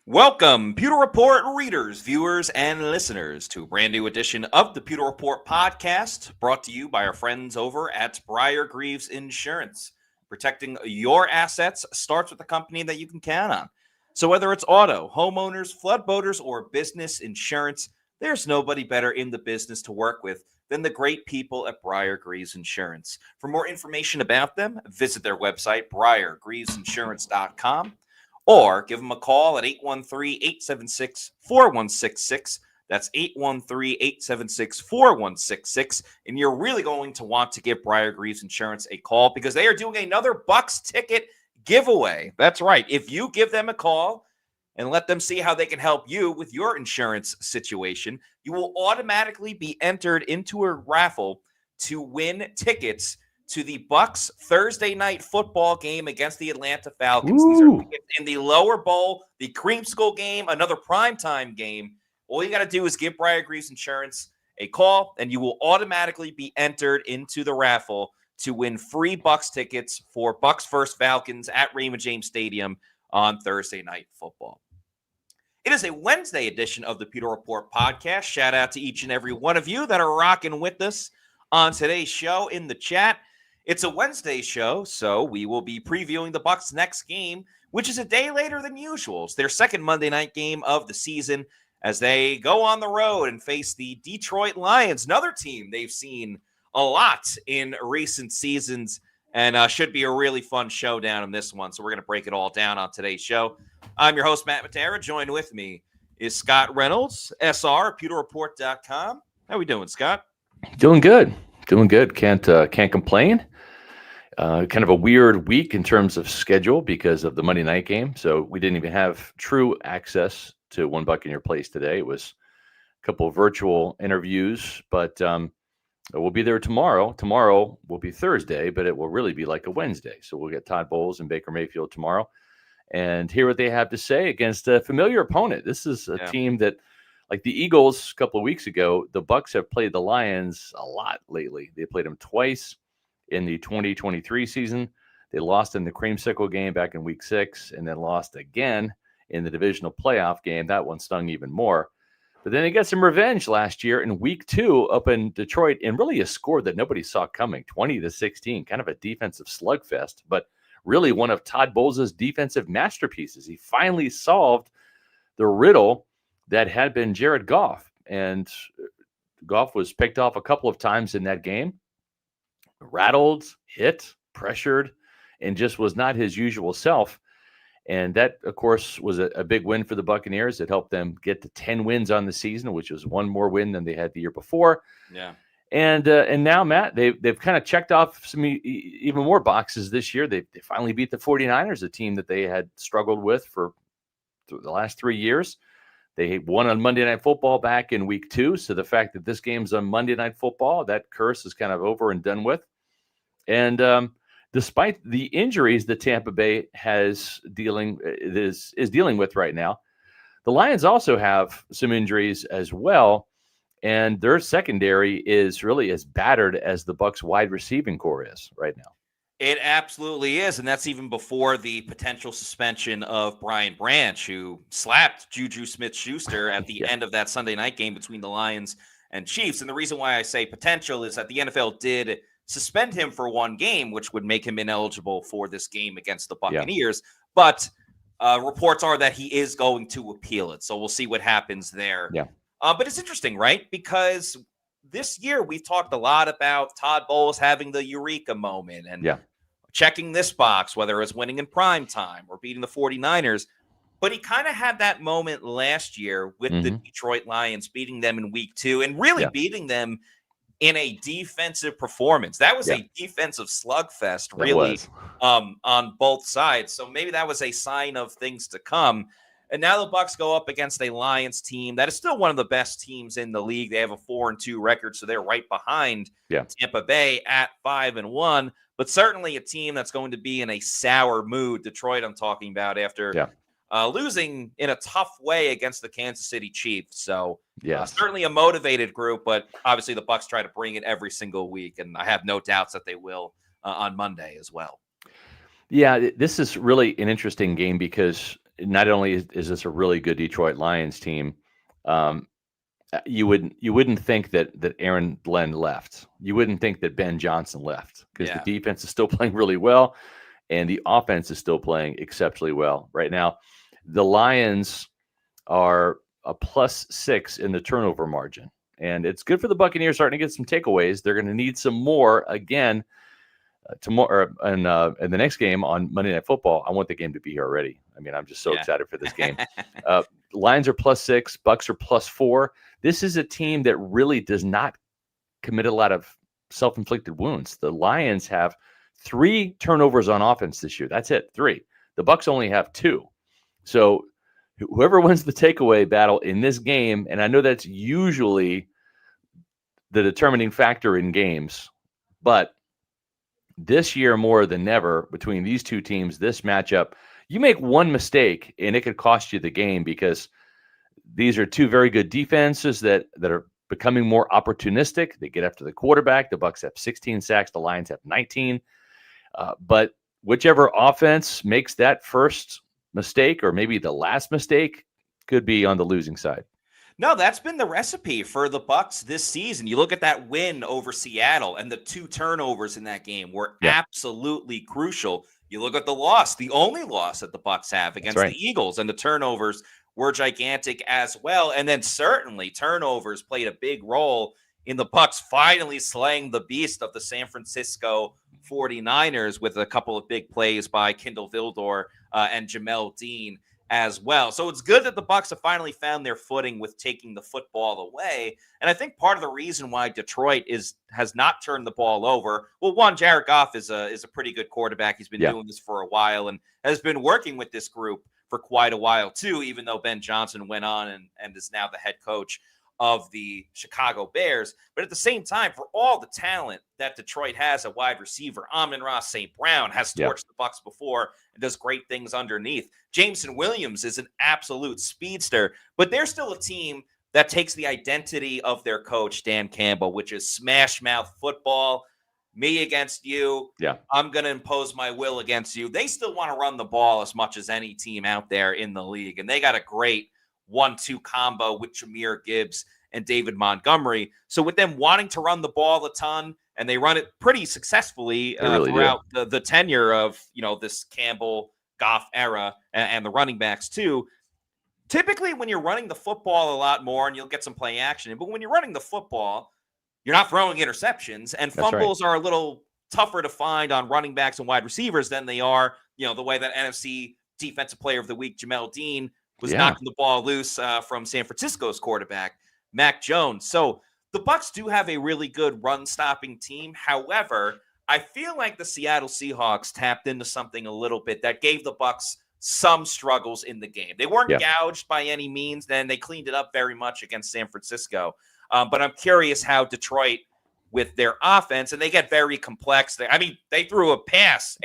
Welcome, Pewter Report readers, viewers, and listeners to a brand new edition of the Pewter Report podcast, brought to you by our friends over at Briar-Greaves Insurance. Protecting your assets starts with a company that you can count on. So whether it's auto, homeowners, flood boaters, or business insurance, there's nobody better in the business to work with than the great people at Briar-Greaves Insurance. For more information about them, visit their website, briargreavesinsurance.com. Or give them a call at 813-876-4166. That's 813-876-4166. And you're really going to want to give Briar-Greaves Insurance a call because they are doing another Bucs ticket giveaway. That's right. If you give them a call and let them see how they can help you with your insurance situation, you will automatically be entered into a raffle to win tickets to the Bucs Thursday night football game against the Atlanta Falcons. Ooh. These are in the lower bowl, the Creamsicle game, another primetime game. All you got to do is give Briar-Greaves Insurance a call, and you will automatically be entered into the raffle to win free Bucs tickets for Bucs vs. Falcons at Raymond James Stadium on Thursday night football. It is a Wednesday edition of the Pewter Report podcast. Shout out to each and every one of you that are rocking with us on today's show in the chat. It's a Wednesday show, so we will be previewing the Bucs' next game, which is a day later than usual. It's their second Monday night game of the season as they go on the road and face the Detroit Lions, another team they've seen a lot in recent seasons, and should be a really fun showdown in this one. So we're going to break it all down on today's show. I'm your host, Matt Matera. Joined with me is Scott Reynolds, SR, PewterReport.com. How we doing, Scott? Doing good. Can't complain. Kind of a weird week in terms of schedule because of the Monday night game. So we didn't even have true access to One Buck in Your Place today. It was a couple of virtual interviews, but we'll be there tomorrow. Tomorrow will be Thursday, but it will really be like a Wednesday. So we'll get Todd Bowles and Baker Mayfield tomorrow and hear what they have to say against a familiar opponent. This is a team that, like the Eagles a couple of weeks ago, the Bucs have played the Lions a lot lately. They played them twice in the 2023 season. They lost in the Creamsicle game back in week 6 and then lost again in the divisional playoff game. That one stung even more. But then they got some revenge last year in week 2 up in Detroit, and really a score that nobody saw coming, 20-16, kind of a defensive slugfest, but really one of Todd Bowles' defensive masterpieces. He finally solved the riddle that had been Jared Goff, and Goff was picked off a couple of times in that game, rattled, hit, pressured, and just was not his usual self. And that, of course, was a big win for the Buccaneers. It helped them get to 10 wins on the season, which was one more win than they had the year before. Yeah. And now, Matt, they've kind of checked off some even more boxes this year. They finally beat the 49ers, a team that they had struggled with for the last 3 years. They won on Monday Night Football back in week 2. So the fact that this game's on Monday Night Football, that curse is kind of over and done with. And despite the injuries that Tampa Bay is dealing with right now, the Lions also have some injuries as well. And their secondary is really as battered as the Bucs wide receiving core is right now. It absolutely is, and that's even before the potential suspension of Brian Branch, who slapped Juju Smith-Schuster at the end of that Sunday night game between the Lions and Chiefs. And the reason why I say potential is that the NFL did suspend him for one game, which would make him ineligible for this game against the Buccaneers. Yeah. But reports are that he is going to appeal it, so we'll see what happens there. Yeah. But it's interesting, right? Because this year we've talked a lot about Todd Bowles having the eureka moment and checking this box, whether it's winning in prime time or beating the 49ers. But he kind of had that moment last year with the Detroit Lions, beating them in week 2 and really beating them in a defensive performance. That was a defensive slugfest, really, on both sides. So maybe that was a sign of things to come. And now the Bucs go up against a Lions team that is still one of the best teams in the league. They have a 4-2 record, so they're right behind Tampa Bay at 5-1. But certainly a team that's going to be in a sour mood. Detroit, I'm talking about, after losing in a tough way against the Kansas City Chiefs. So certainly a motivated group, but obviously the Bucs try to bring it every single week, and I have no doubts that they will on Monday as well. Yeah, this is really an interesting game because not only is this a really good Detroit Lions team, you wouldn't think that Aaron Glenn left. You wouldn't think that Ben Johnson left, because the defense is still playing really well, and the offense is still playing exceptionally well right now. The Lions are a +6 in the turnover margin, and it's good for the Buccaneers starting to get some takeaways. They're going to need some more again tomorrow and the next game on Monday Night Football. I want the game to be here already. I mean, I'm just so excited for this game. Lions are +6, Bucs are +4. This is a team that really does not commit a lot of self-inflicted wounds. The Lions have 3 turnovers on offense this year. That's it, 3. The Bucs only have 2. So whoever wins the takeaway battle in this game, and I know that's usually the determining factor in games, but this year more than ever, between these two teams, this matchup, you make one mistake and it could cost you the game, because these are 2 very good defenses that are becoming more opportunistic. They get after the quarterback. The Bucs have 16 sacks. The Lions have 19. But whichever offense makes that first mistake, or maybe the last mistake, could be on the losing side. No, that's been the recipe for the Bucs this season. You look at that win over Seattle, and the 2 turnovers in that game were absolutely crucial. You look at the loss, the only loss that the Bucs have against the Eagles, and the turnovers were gigantic as well. And then certainly turnovers played a big role in the Bucs finally slaying the beast of the San Francisco 49ers with a couple of big plays by Kindle Vildor and Jamel Dean as well. So it's good that the Bucs have finally found their footing with taking the football away. And I think part of the reason why Detroit has not turned the ball over, well, one, Jared Goff is a pretty good quarterback. He's been doing this for a while and has been working with this group for quite a while too, even though Ben Johnson went on and is now the head coach of the Chicago Bears. But at the same time, for all the talent that Detroit has at wide receiver, Amon-Ra St. Brown has torched the Bucs before and does great things underneath. Jameson Williams is an absolute speedster, but they're still a team that takes the identity of their coach, Dan Campbell, which is smash mouth football, me against you. I'm going to impose my will against you. They still want to run the ball as much as any team out there in the league, and they got a great 1-2 combo with Jahmyr Gibbs and David Montgomery. So with them wanting to run the ball a ton, and they run it pretty successfully throughout the tenure of, this Campbell Goff era and the running backs too. Typically when you're running the football a lot more, and you'll get some play action, but when you're running the football, you're not throwing interceptions, and fumbles are a little tougher to find on running backs and wide receivers than they are, the way that NFC Defensive Player of the Week, Jamel Dean, was knocking the ball loose from San Francisco's quarterback, Mac Jones. So the Bucs do have a really good run-stopping team. However, I feel like the Seattle Seahawks tapped into something a little bit that gave the Bucs some struggles in the game. They weren't gouged by any means, then they cleaned it up very much against San Francisco. But I'm curious how Detroit, with their offense, and they get very complex. They threw a pass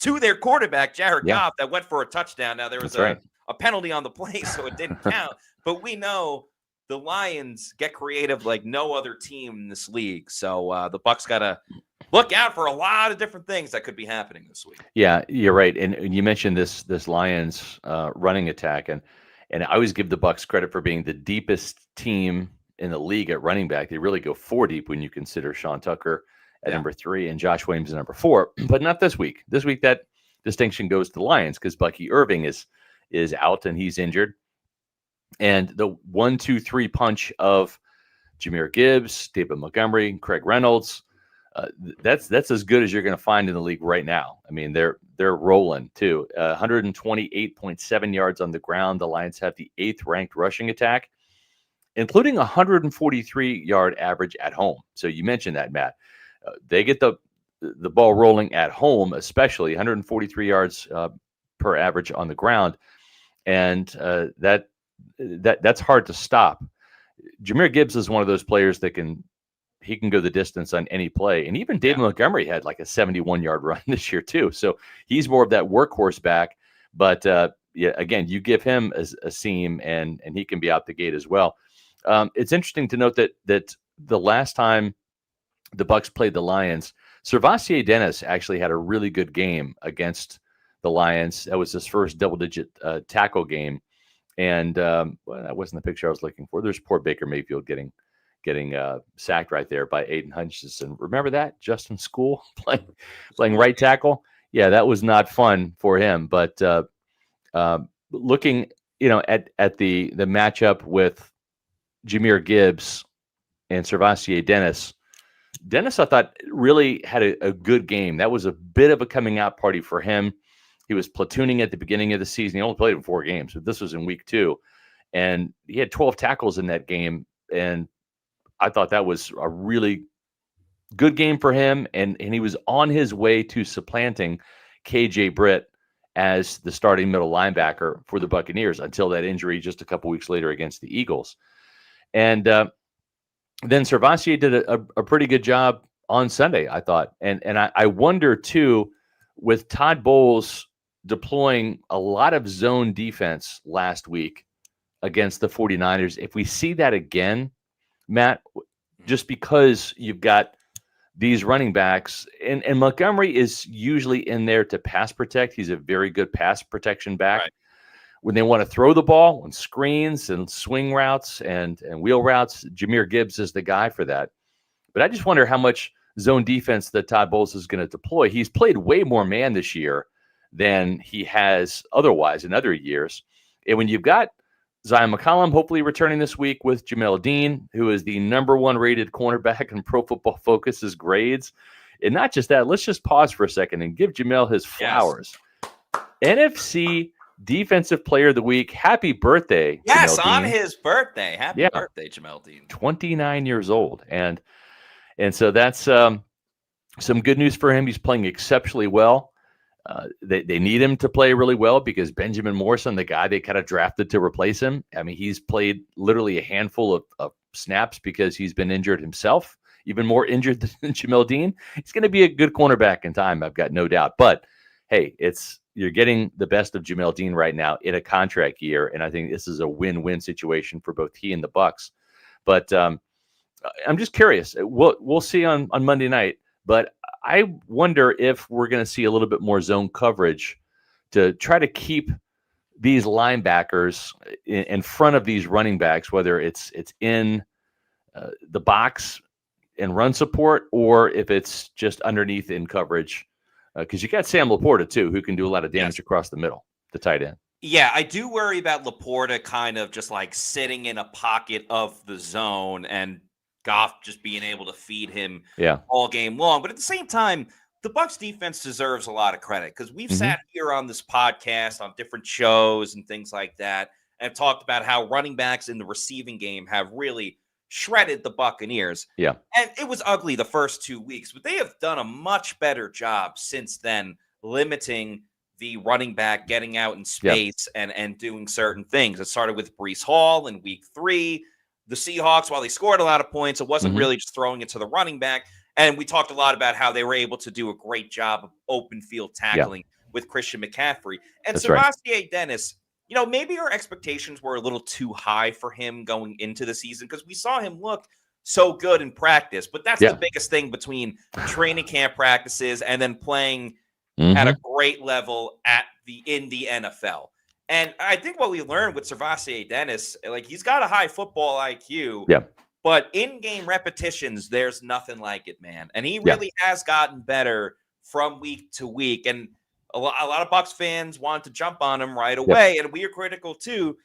to their quarterback, Jared Goff, that went for a touchdown. Now, there was a penalty on the play, so it didn't count. But we know the Lions get creative like no other team in this league. So the Bucs got to look out for a lot of different things that could be happening this week. Yeah, you're right. And you mentioned this Lions running attack, and I always give the Bucs credit for being the deepest team in the league at running back. They really go 4 deep when you consider Sean Tucker at number 3 and Josh Williams at number 4, but not this week. This week that distinction goes to the Lions because Bucky Irving is out and he's injured. And the 1-2-3 punch of Jahmyr Gibbs, David Montgomery, Craig Reynolds, that's as good as you're going to find in the league right now. I mean, they're rolling too. 128.7 yards on the ground. The Lions have the 8th ranked rushing attack, including 143-yard average at home. So you mentioned that, Matt. They get the ball rolling at home, especially 143 yards per average on the ground, and that's hard to stop. Jahmyr Gibbs is one of those players that can go the distance on any play, and even David Montgomery had like a 71-yard run this year too. So he's more of that workhorse back. But again, you give him a seam, and he can be out the gate as well. It's interesting to note that the last time the Bucs played the Lions, Servassier Dennis actually had a really good game against the Lions. That was his first double-digit tackle game. And well, that wasn't the picture I was looking for. There's poor Baker Mayfield getting sacked right there by Aiden Hutchinson. Remember that? Justin School playing right tackle. Yeah, that was not fun for him. But looking, at the matchup with Jahmyr Gibbs and Servassier Dennis, I thought really had a good game. That was a bit of a coming out party for him. He was platooning at the beginning of the season. He only played in 4 games, but this was in week 2. And he had 12 tackles in that game. And I thought that was a really good game for him. And he was on his way to supplanting KJ Britt as the starting middle linebacker for the Buccaneers until that injury just a couple weeks later against the Eagles. And then Servassier did a pretty good job on Sunday, I thought. And I wonder, too, with Todd Bowles deploying a lot of zone defense last week against the 49ers, if we see that again, Matt, just because you've got these running backs, and Montgomery is usually in there to pass protect. He's a very good pass protection back. Right. When they want to throw the ball and screens and swing routes and wheel routes, Jahmyr Gibbs is the guy for that. But I just wonder how much zone defense that Todd Bowles is going to deploy. He's played way more man this year than he has otherwise in other years. And when you've got Zion McCollum hopefully returning this week with Jamel Dean, who is the #1 rated cornerback in Pro Football Focus's grades. And not just that, let's just pause for a second and give Jamel his flowers. Yes. NFC Defensive Player of the Week. Happy birthday. Yes, Jamel on Dean. his birthday. Happy birthday, Jamel Dean. 29 years old. And so that's some good news for him. He's playing exceptionally well. They need him to play really well because Benjamin Morrison, the guy they kind of drafted to replace him, I mean, he's played literally a handful of snaps because he's been injured himself, even more injured than Jamel Dean. He's going to be a good cornerback in time, I've got no doubt. But, hey, you're getting the best of Jamel Dean right now in a contract year, and I think this is a win-win situation for both he and the Bucs. But I'm just curious. We'll see on Monday night, but I wonder if we're going to see a little bit more zone coverage to try to keep these linebackers in front of these running backs, whether it's in the box and run support or if it's just underneath in coverage. Because you got Sam Laporta, too, who can do a lot of damage across the middle, the tight end. Yeah, I do worry about Laporta kind of just like sitting in a pocket of the zone and Goff just being able to feed him all game long. But at the same time, the Bucs defense deserves a lot of credit because we've sat here on this podcast on different shows and things like that and talked about how running backs in the receiving game have really shredded the Buccaneers. Yeah. And it was ugly the first 2 weeks, but they have done a much better job since then limiting the running back getting out in space and doing certain things. It started with Breece Hall in week 3. The Seahawks, while they scored a lot of points, it wasn't really just throwing it to the running back. And we talked a lot about how they were able to do a great job of open field tackling with Christian McCaffrey. And Servassier Dennis, maybe our expectations were a little too high for him going into the season because we saw him look so good in practice. But that's the biggest thing between training camp practices and then playing at a great level in the NFL. And I think what we learned with Servassier Dennis, like he's got a high football IQ, but in-game repetitions, there's nothing like it, man. And he really has gotten better from week to week. And a lot of Bucs fans wanted to jump on him right away, and we are critical too.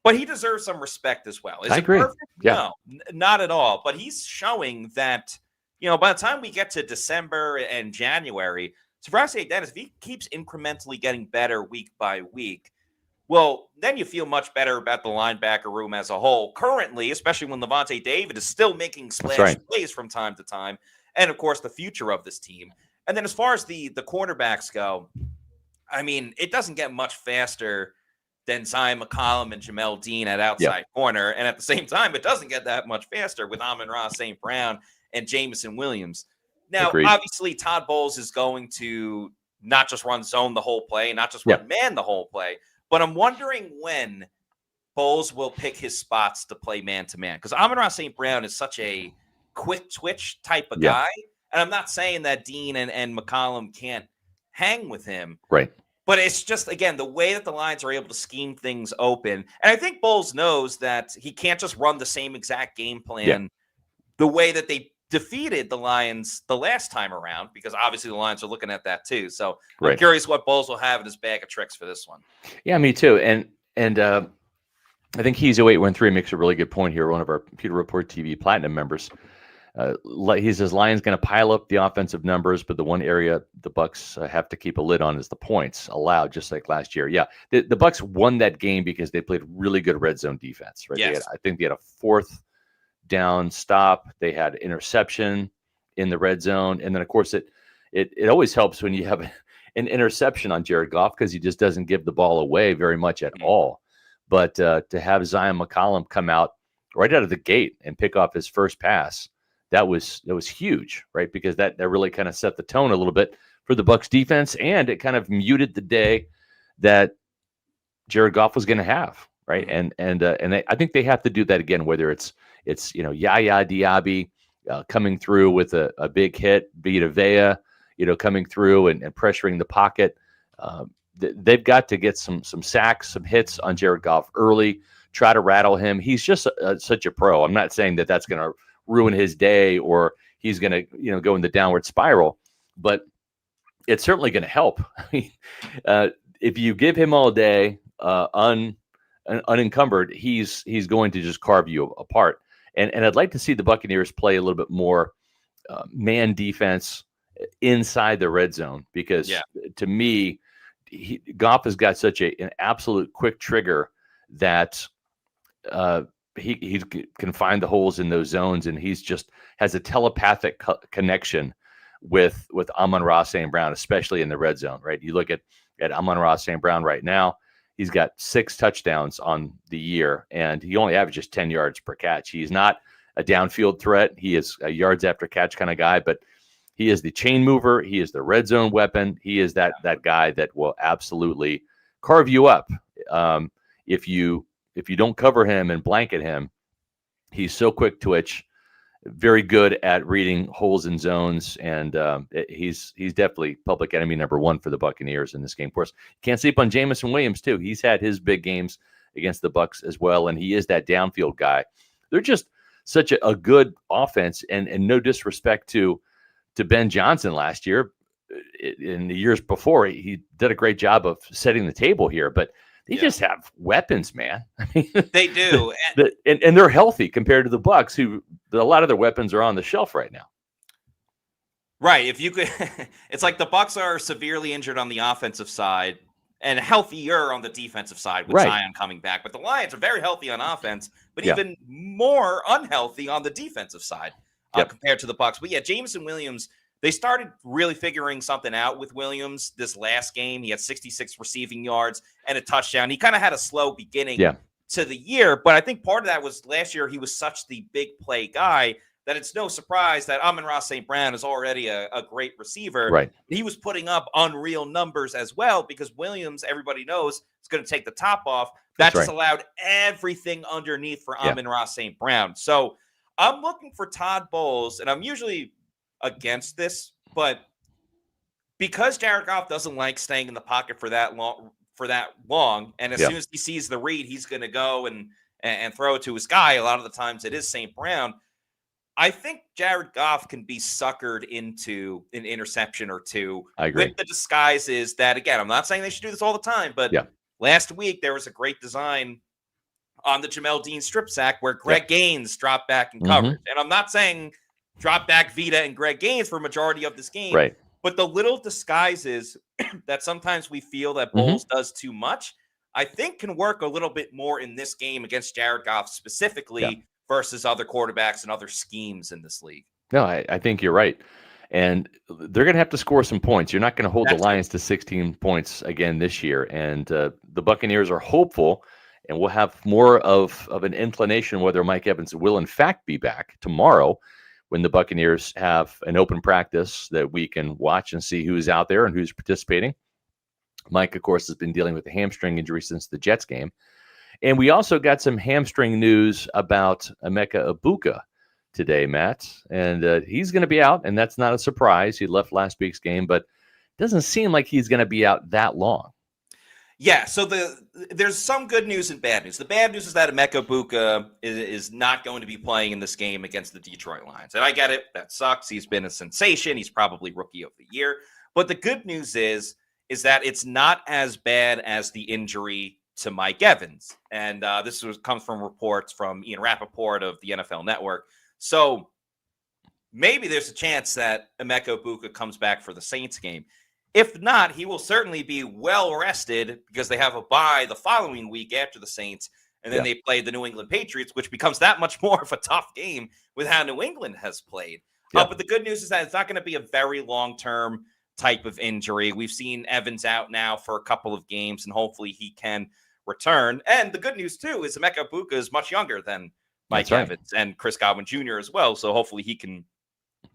But he deserves some respect as well. Is I it agree. perfect? No, not at all. But he's showing that, by the time we get to December and January, Servassier Dennis, if he keeps incrementally getting better week by week, well, then you feel much better about the linebacker room as a whole. Currently, especially when Levante David is still making splash plays from time to time, and of course the future of this team. And then as far as the cornerbacks go, I mean, it doesn't get much faster than Zion McCollum and Jamel Dean at outside corner, and at the same time, it doesn't get that much faster with Amon-Ra St. Brown and Jameson Williams. Now, obviously, Todd Bowles is going to not just run zone the whole play, not just run man the whole play. But I'm wondering when Bowles will pick his spots to play man-to-man. Because Amon-Ra St. Brown is such a quick twitch type of guy. And I'm not saying that Dean and McCollum can't hang with him. Right. But it's just, again, the way that the Lions are able to scheme things open. And I think Bowles knows that he can't just run the same exact game plan the way that they defeated the Lions the last time around, because obviously the Lions are looking at that too. So I'm curious what Bowles will have in his bag of tricks for this one. Yeah, me too. And I think He's 0813 makes a really good point here. One of our Pewter Report TV Platinum members. He says Lions going to pile up the offensive numbers, but the one area the Bucs have to keep a lid on is the points allowed, just like last year. Yeah, the Bucs won that game because they played really good red zone defense. Right? Yes. I think they had a fourth down stop. They had interception in the red zone, and then of course it always helps when you have an interception on Jared Goff because he just doesn't give the ball away very much at all. But to have Zion McCollum come out right out of the gate and pick off his first pass. That was huge, right? Because that really kind of set the tone a little bit for the Bucs defense, and it kind of muted the day that Jared Goff was going to have, right? And I think they have to do that again. Whether it's Yaya Diaby coming through with a big hit, Vita Vea, coming through and pressuring the pocket. They've got to get some sacks, some hits on Jared Goff early. Try to rattle him. He's just such a pro. I'm not saying that that's going to ruin his day or he's going to go in the downward spiral, but it's certainly going to help. If you give him all day unencumbered, he's going to just carve you apart. And I'd like to see the Buccaneers play a little bit more man defense inside the red zone, because to me, Goff has got such an absolute quick trigger that he can find the holes in those zones, and he's just has a telepathic connection with Amon-Ra St. Brown, especially in the red zone, right? You look at Amon-Ra St. Brown right now, he's got 6 touchdowns on the year, and he only averages 10 yards per catch. He's not a downfield threat. He is a yards after catch kind of guy, but he is the chain mover. He is the red zone weapon. He is that guy that will absolutely carve you up. If you don't cover him and blanket him, he's so quick twitch, very good at reading holes in zones, and he's definitely public enemy number 1 for the Buccaneers in this game. Of course, can't sleep on Jameson Williams too. He's had his big games against the Bucs as well, and he is that downfield guy. They're just such a good offense, and no disrespect to Ben Johnson last year. In the years before, he did a great job of setting the table here, but they just have weapons, man. I mean, they do, and they're healthy compared to the Bucs, who a lot of their weapons are on the shelf right now. Right. If you could, it's like the Bucs are severely injured on the offensive side and healthier on the defensive side with Zion coming back. But the Lions are very healthy on offense, but even more unhealthy on the defensive side compared to the Bucs. But Jameson Williams, they started really figuring something out with Williams this last game. He had 66 receiving yards and a touchdown. He kind of had a slow beginning to the year, but I think part of that was last year he was such the big play guy that it's no surprise that Amon-Ra St. Brown is already a great receiver. Right. He was putting up unreal numbers as well, because Williams, everybody knows, is going to take the top off. That just allowed everything underneath for Amon-Ra St. Brown. So I'm looking for Todd Bowles, and I'm usually against this, but because Jared Goff doesn't like staying in the pocket for that long, and as soon as he sees the read, he's going to go and throw it to his guy. A lot of the times it is St. Brown. I think Jared Goff can be suckered into an interception or two. I agree. With the disguises that, again, I'm not saying they should do this all the time, but last week there was a great design on the Jamel Dean strip sack where Greg Gaines dropped back and covered. And I'm not saying drop back Vita and Greg Gaines for a majority of this game. Right. But the little disguises that sometimes we feel that Bowles does too much, I think can work a little bit more in this game against Jared Goff specifically versus other quarterbacks and other schemes in this league. No, I think you're right. And they're going to have to score some points. You're not going to hold the Lions to 16 points again this year. And the Buccaneers are hopeful, and we'll have more of an inclination whether Mike Evans will in fact be back tomorrow, when the Buccaneers have an open practice that we can watch and see who's out there and who's participating. Mike, of course, has been dealing with a hamstring injury since the Jets game. And we also got some hamstring news about Emeka Egbuka today, Matt. And he's going to be out, and that's not a surprise. He left last week's game, but it doesn't seem like he's going to be out that long. Yeah, so there's some good news and bad news. The bad news is that Emeka Buka is not going to be playing in this game against the Detroit Lions. And I get it. That sucks. He's been a sensation. He's probably Rookie of the Year. But the good news is that it's not as bad as the injury to Mike Evans. And comes from reports from Ian Rappaport of the NFL Network. So maybe there's a chance that Emeka Buka comes back for the Saints game. If not, he will certainly be well rested because they have a bye the following week after the Saints, and then they play the New England Patriots, which becomes that much more of a tough game with how New England has played. But the good news is that it's not going to be a very long-term type of injury. We've seen Evans out now for a couple of games, and hopefully he can return. And the good news, too, is Emeka Buka is much younger than Mike Evans and Chris Godwin Jr. as well, so hopefully he can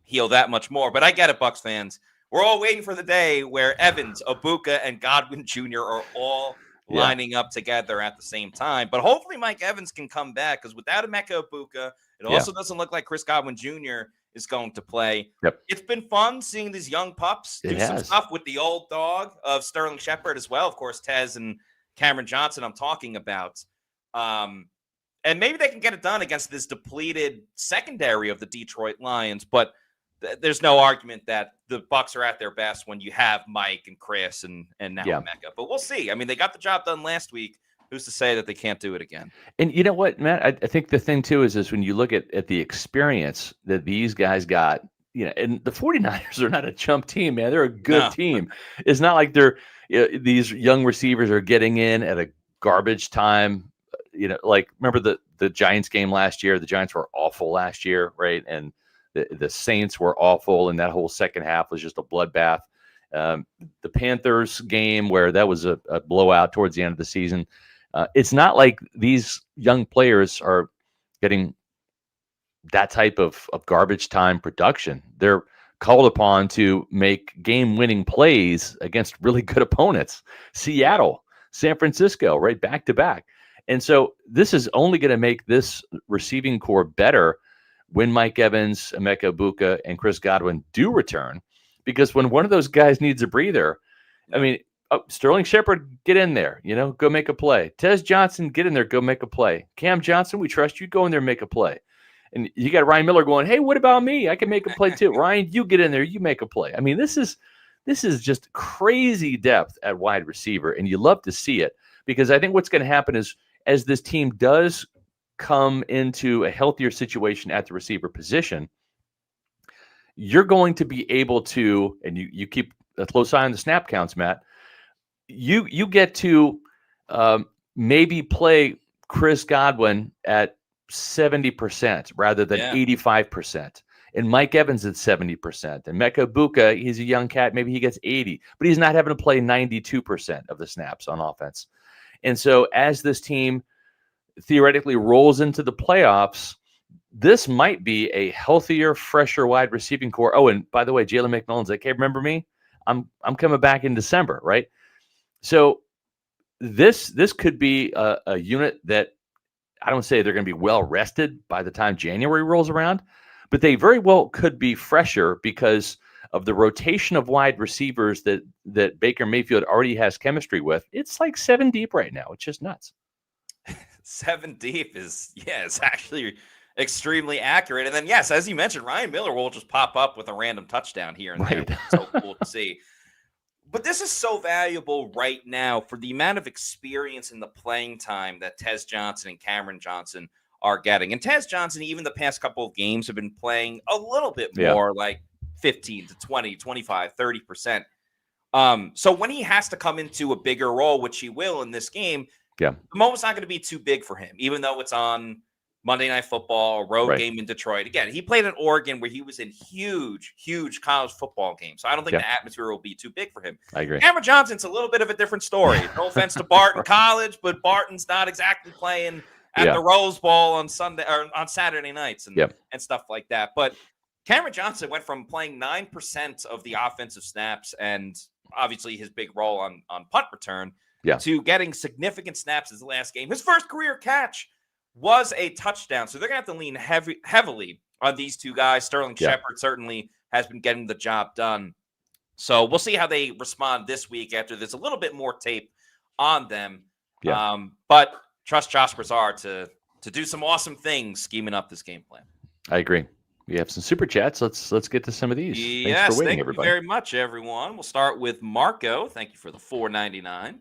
heal that much more. But I get it, Bucs fans. We're all waiting for the day where Evans, Ibuka, and Godwin Jr. are all lining up together at the same time. But hopefully Mike Evans can come back because without Emeka Ibuka, it also doesn't look like Chris Godwin Jr. is going to play. It's been fun seeing these young pups do some stuff with the old dog of Sterling Shepard as well. Of course, Tez and Cameron Johnson I'm talking about. And maybe they can get it done against this depleted secondary of the Detroit Lions. But there's no argument that the Bucs are at their best when you have Mike and Chris and now Emeka. But we'll see. I mean, they got the job done last week. Who's to say that they can't do it again? And you know what, Matt? I think the thing, too, is when you look at the experience that these guys got, and the 49ers are not a chump team, man. They're a good team. It's not like these young receivers are getting in at a garbage time. Like remember the Giants game last year? The Giants were awful last year, right? And the Saints were awful, and that whole second half was just a bloodbath. The Panthers game where that was a blowout towards the end of the season. It's not like these young players are getting that type of garbage time production. They're called upon to make game-winning plays against really good opponents. Seattle, San Francisco, right, back-to-back. And so this is only going to make this receiving core better when Mike Evans, Emeka Ibuka, and Chris Godwin do return, because when one of those guys needs a breather, I mean, Sterling Shepard, get in there, go make a play. Tez Johnson, get in there, go make a play. Cam Johnson, we trust you, go in there, make a play. And you got Ryan Miller going, hey, what about me? I can make a play too. Ryan, you get in there, you make a play. I mean, this is just crazy depth at wide receiver, and you love to see it, because I think what's going to happen is as this team does come into a healthier situation at the receiver position, you're going to be able to, and you keep a close eye on the snap counts, Matt, you get to maybe play Chris Godwin at 70% rather than 85%. And Mike Evans at 70%. And Emeka Ibuka, he's a young cat, maybe he gets 80, but he's not having to play 92% of the snaps on offense. And so as this team theoretically rolls into the playoffs, this might be a healthier, fresher wide receiving core. Oh, and by the way, Jalen McMillan's like, hey, remember me? I'm coming back in December, right? So this could be a unit that I don't say they're going to be well rested by the time January rolls around, but they very well could be fresher because of the rotation of wide receivers that Baker Mayfield already has chemistry with. It's like 7 deep right now. It's just nuts. 7 deep is, it's actually extremely accurate. And then, yes, as you mentioned, Ryan Miller will just pop up with a random touchdown here and there. So cool to see. But this is so valuable right now for the amount of experience and the playing time that Tez Johnson and Cameron Johnson are getting. And Tez Johnson, even the past couple of games, have been playing a little bit more, like 15 to 20, 25, 30%. So when he has to come into a bigger role, which he will in this game, the moment's not going to be too big for him, even though it's on Monday Night Football, a road game in Detroit. Again, he played in Oregon where he was in huge, huge college football games. So I don't think the atmosphere will be too big for him. I agree. Cameron Johnson's a little bit of a different story. No offense to Barton College, but Barton's not exactly playing at the Rose Bowl on Sunday or on Saturday nights and stuff like that. But Cameron Johnson went from playing 9% of the offensive snaps and obviously his big role on punt return to getting significant snaps in the last game. His first career catch was a touchdown. So they're going to have to lean heavily on these two guys. Sterling Shepard certainly has been getting the job done. So we'll see how they respond this week after there's a little bit more tape on them. Yeah. But trust Josh Broussard to do some awesome things scheming up this game plan. I agree. We have some super chats. Let's get to some of these. Thanks for Yes, waiting, thank you everybody. very much, everyone. We'll start with Marco. Thank you for the $4.99.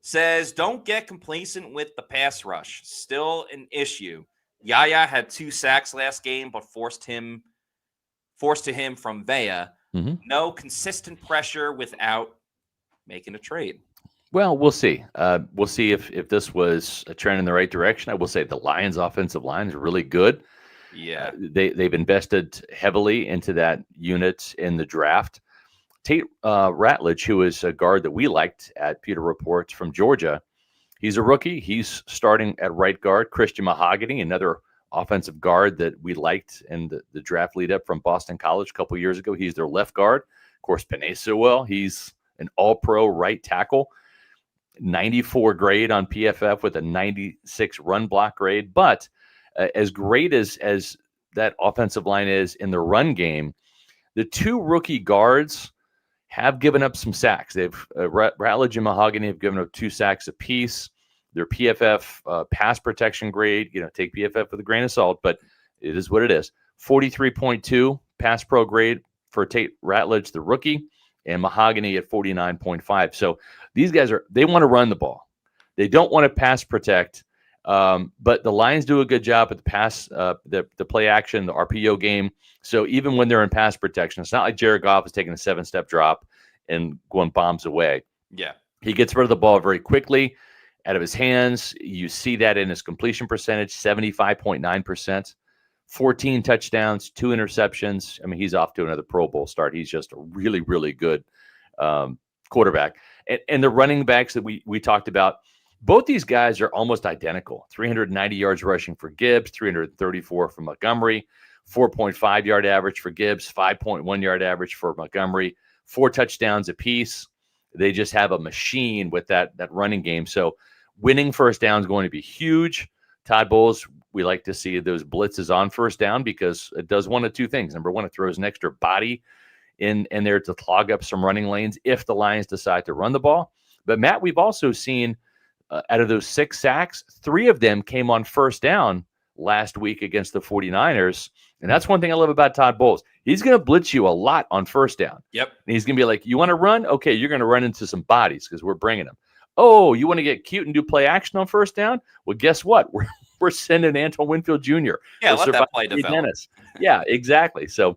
Says, don't get complacent with the pass rush. Still an issue. Yaya had 2 sacks last game, but forced to him from Vea. Mm-hmm. No consistent pressure without making a trade. Well, we'll see. We'll see if this was a trend in the right direction. I will say the Lions' offensive line is really good. Yeah. They've invested heavily into that unit in the draft. Tate Ratledge, who is a guard that we liked at Pewter Report from Georgia, he's a rookie. He's starting at right guard. Christian Mahogany, another offensive guard that we liked in the draft lead up from Boston College a couple years ago. He's their left guard. Of course, Penei Sewell, he's an all-pro right tackle. 94 grade on PFF with a 96 run block grade. But as great as that offensive line is in the run game, the 2 rookie guards have given up some sacks. They've Ratledge and Mahogany have given up 2 sacks apiece. Their PFF pass protection grade, take PFF with a grain of salt, but it is what it is. 43.2 pass pro grade for Tate Ratledge, the rookie, and Mahogany at 49.5. So these guys they want to run the ball. They don't want to pass protect. But the Lions do a good job at the pass, the play action, the RPO game. So even when they're in pass protection, it's not like Jared Goff is taking a 7-step drop and going bombs away. Yeah. He gets rid of the ball very quickly out of his hands. You see that in his completion percentage, 75.9%, 14 touchdowns, 2 interceptions. I mean, he's off to another Pro Bowl start. He's just a really, really good quarterback. And the running backs that we talked about, both these guys are almost identical. 390 yards rushing for Gibbs, 334 for Montgomery, 4.5 yard average for Gibbs, 5.1 yard average for Montgomery, 4 touchdowns apiece. They just have a machine with that running game. So winning first down is going to be huge. Todd Bowles, we like to see those blitzes on first down because it does one of 2 things. Number one, it throws an extra body in there to clog up some running lanes if the Lions decide to run the ball. But Matt, we've also seen out of those 6 sacks, 3 of them came on first down last week against the 49ers. And that's one thing I love about Todd Bowles. He's going to blitz you a lot on first down. Yep. And he's going to be like, you want to run? Okay, you're going to run into some bodies because we're bringing them. Oh, you want to get cute and do play action on first down? Well, guess what? We're sending Antoine Winfield Jr. Yeah, let that play develop. Yeah, exactly. So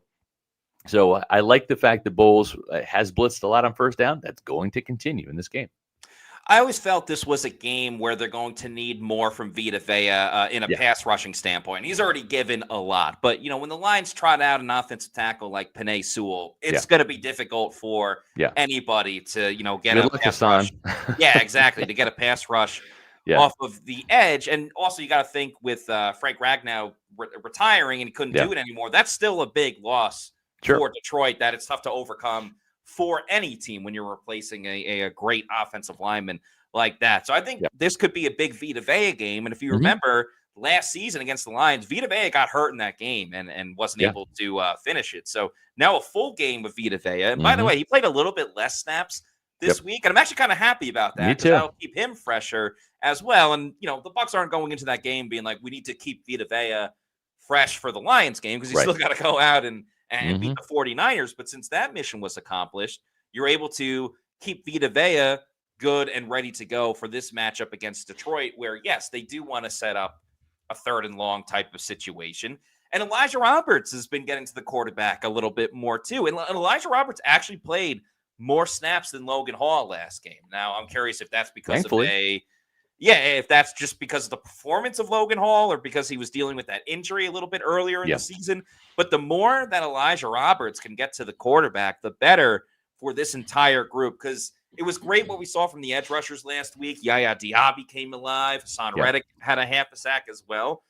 I like the fact that Bowles has blitzed a lot on first down. That's going to continue in this game. I always felt this was a game where they're going to need more from Vita Vea in a pass rushing standpoint. He's already given a lot. But, when the Lions trot out an offensive tackle like Penei Sewell, it's going to be difficult for anybody to, get a pass rush. Yeah, exactly. To get a pass rush off of the edge. And also you got to think with Frank Ragnow retiring and he couldn't do it anymore. That's still a big loss for Detroit that it's tough to overcome for any team when you're replacing a great offensive lineman like that. So I think this could be a big Vita Vea game. And if you remember last season against the Lions, Vita Vea got hurt in that game and wasn't able to finish it. So now a full game with Vita Vea. And by the way, he played a little bit less snaps this week. And I'm actually kind of happy about that. Me too. That'll keep him fresher as well. And, the Bucs aren't going into that game being like, we need to keep Vita Vea fresh for the Lions game because you still got to go out and beat the 49ers. But since that mission was accomplished, you're able to keep Vita Vea good and ready to go for this matchup against Detroit, where, yes, they do want to set up a 3rd and long type of situation. And Elijah Roberts has been getting to the quarterback a little bit more, too. And Elijah Roberts actually played more snaps than Logan Hall last game. Now, I'm curious if that's because if that's just because of the performance of Logan Hall or because he was dealing with that injury a little bit earlier in the season. But the more that Elijah Roberts can get to the quarterback, the better for this entire group. Because it was great what we saw from the edge rushers last week. Yaya Diaby came alive. Hassan Reddick had a half a sack as well.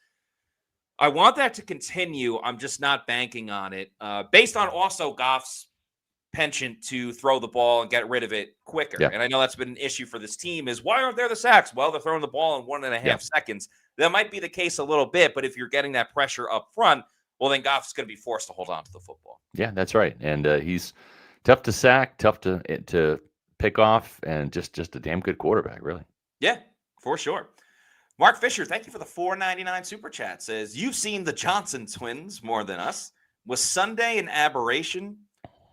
I want that to continue. I'm just not banking on it. Based on also Goff's penchant to throw the ball and get rid of it quicker. And I know that's been an issue for this team is why aren't there the sacks? Well, they're throwing the ball in 1.5 seconds. That might be the case a little bit, but if you're getting that pressure up front, well, then Goff's going to be forced to hold on to the football. Yeah, that's right. And he's tough to sack, tough to pick off, and just a damn good quarterback, really. Yeah, for sure. Mark Fisher, thank you for the $4.99 super chat. Says, you've seen the Johnson twins more than us. Was Sunday an aberration?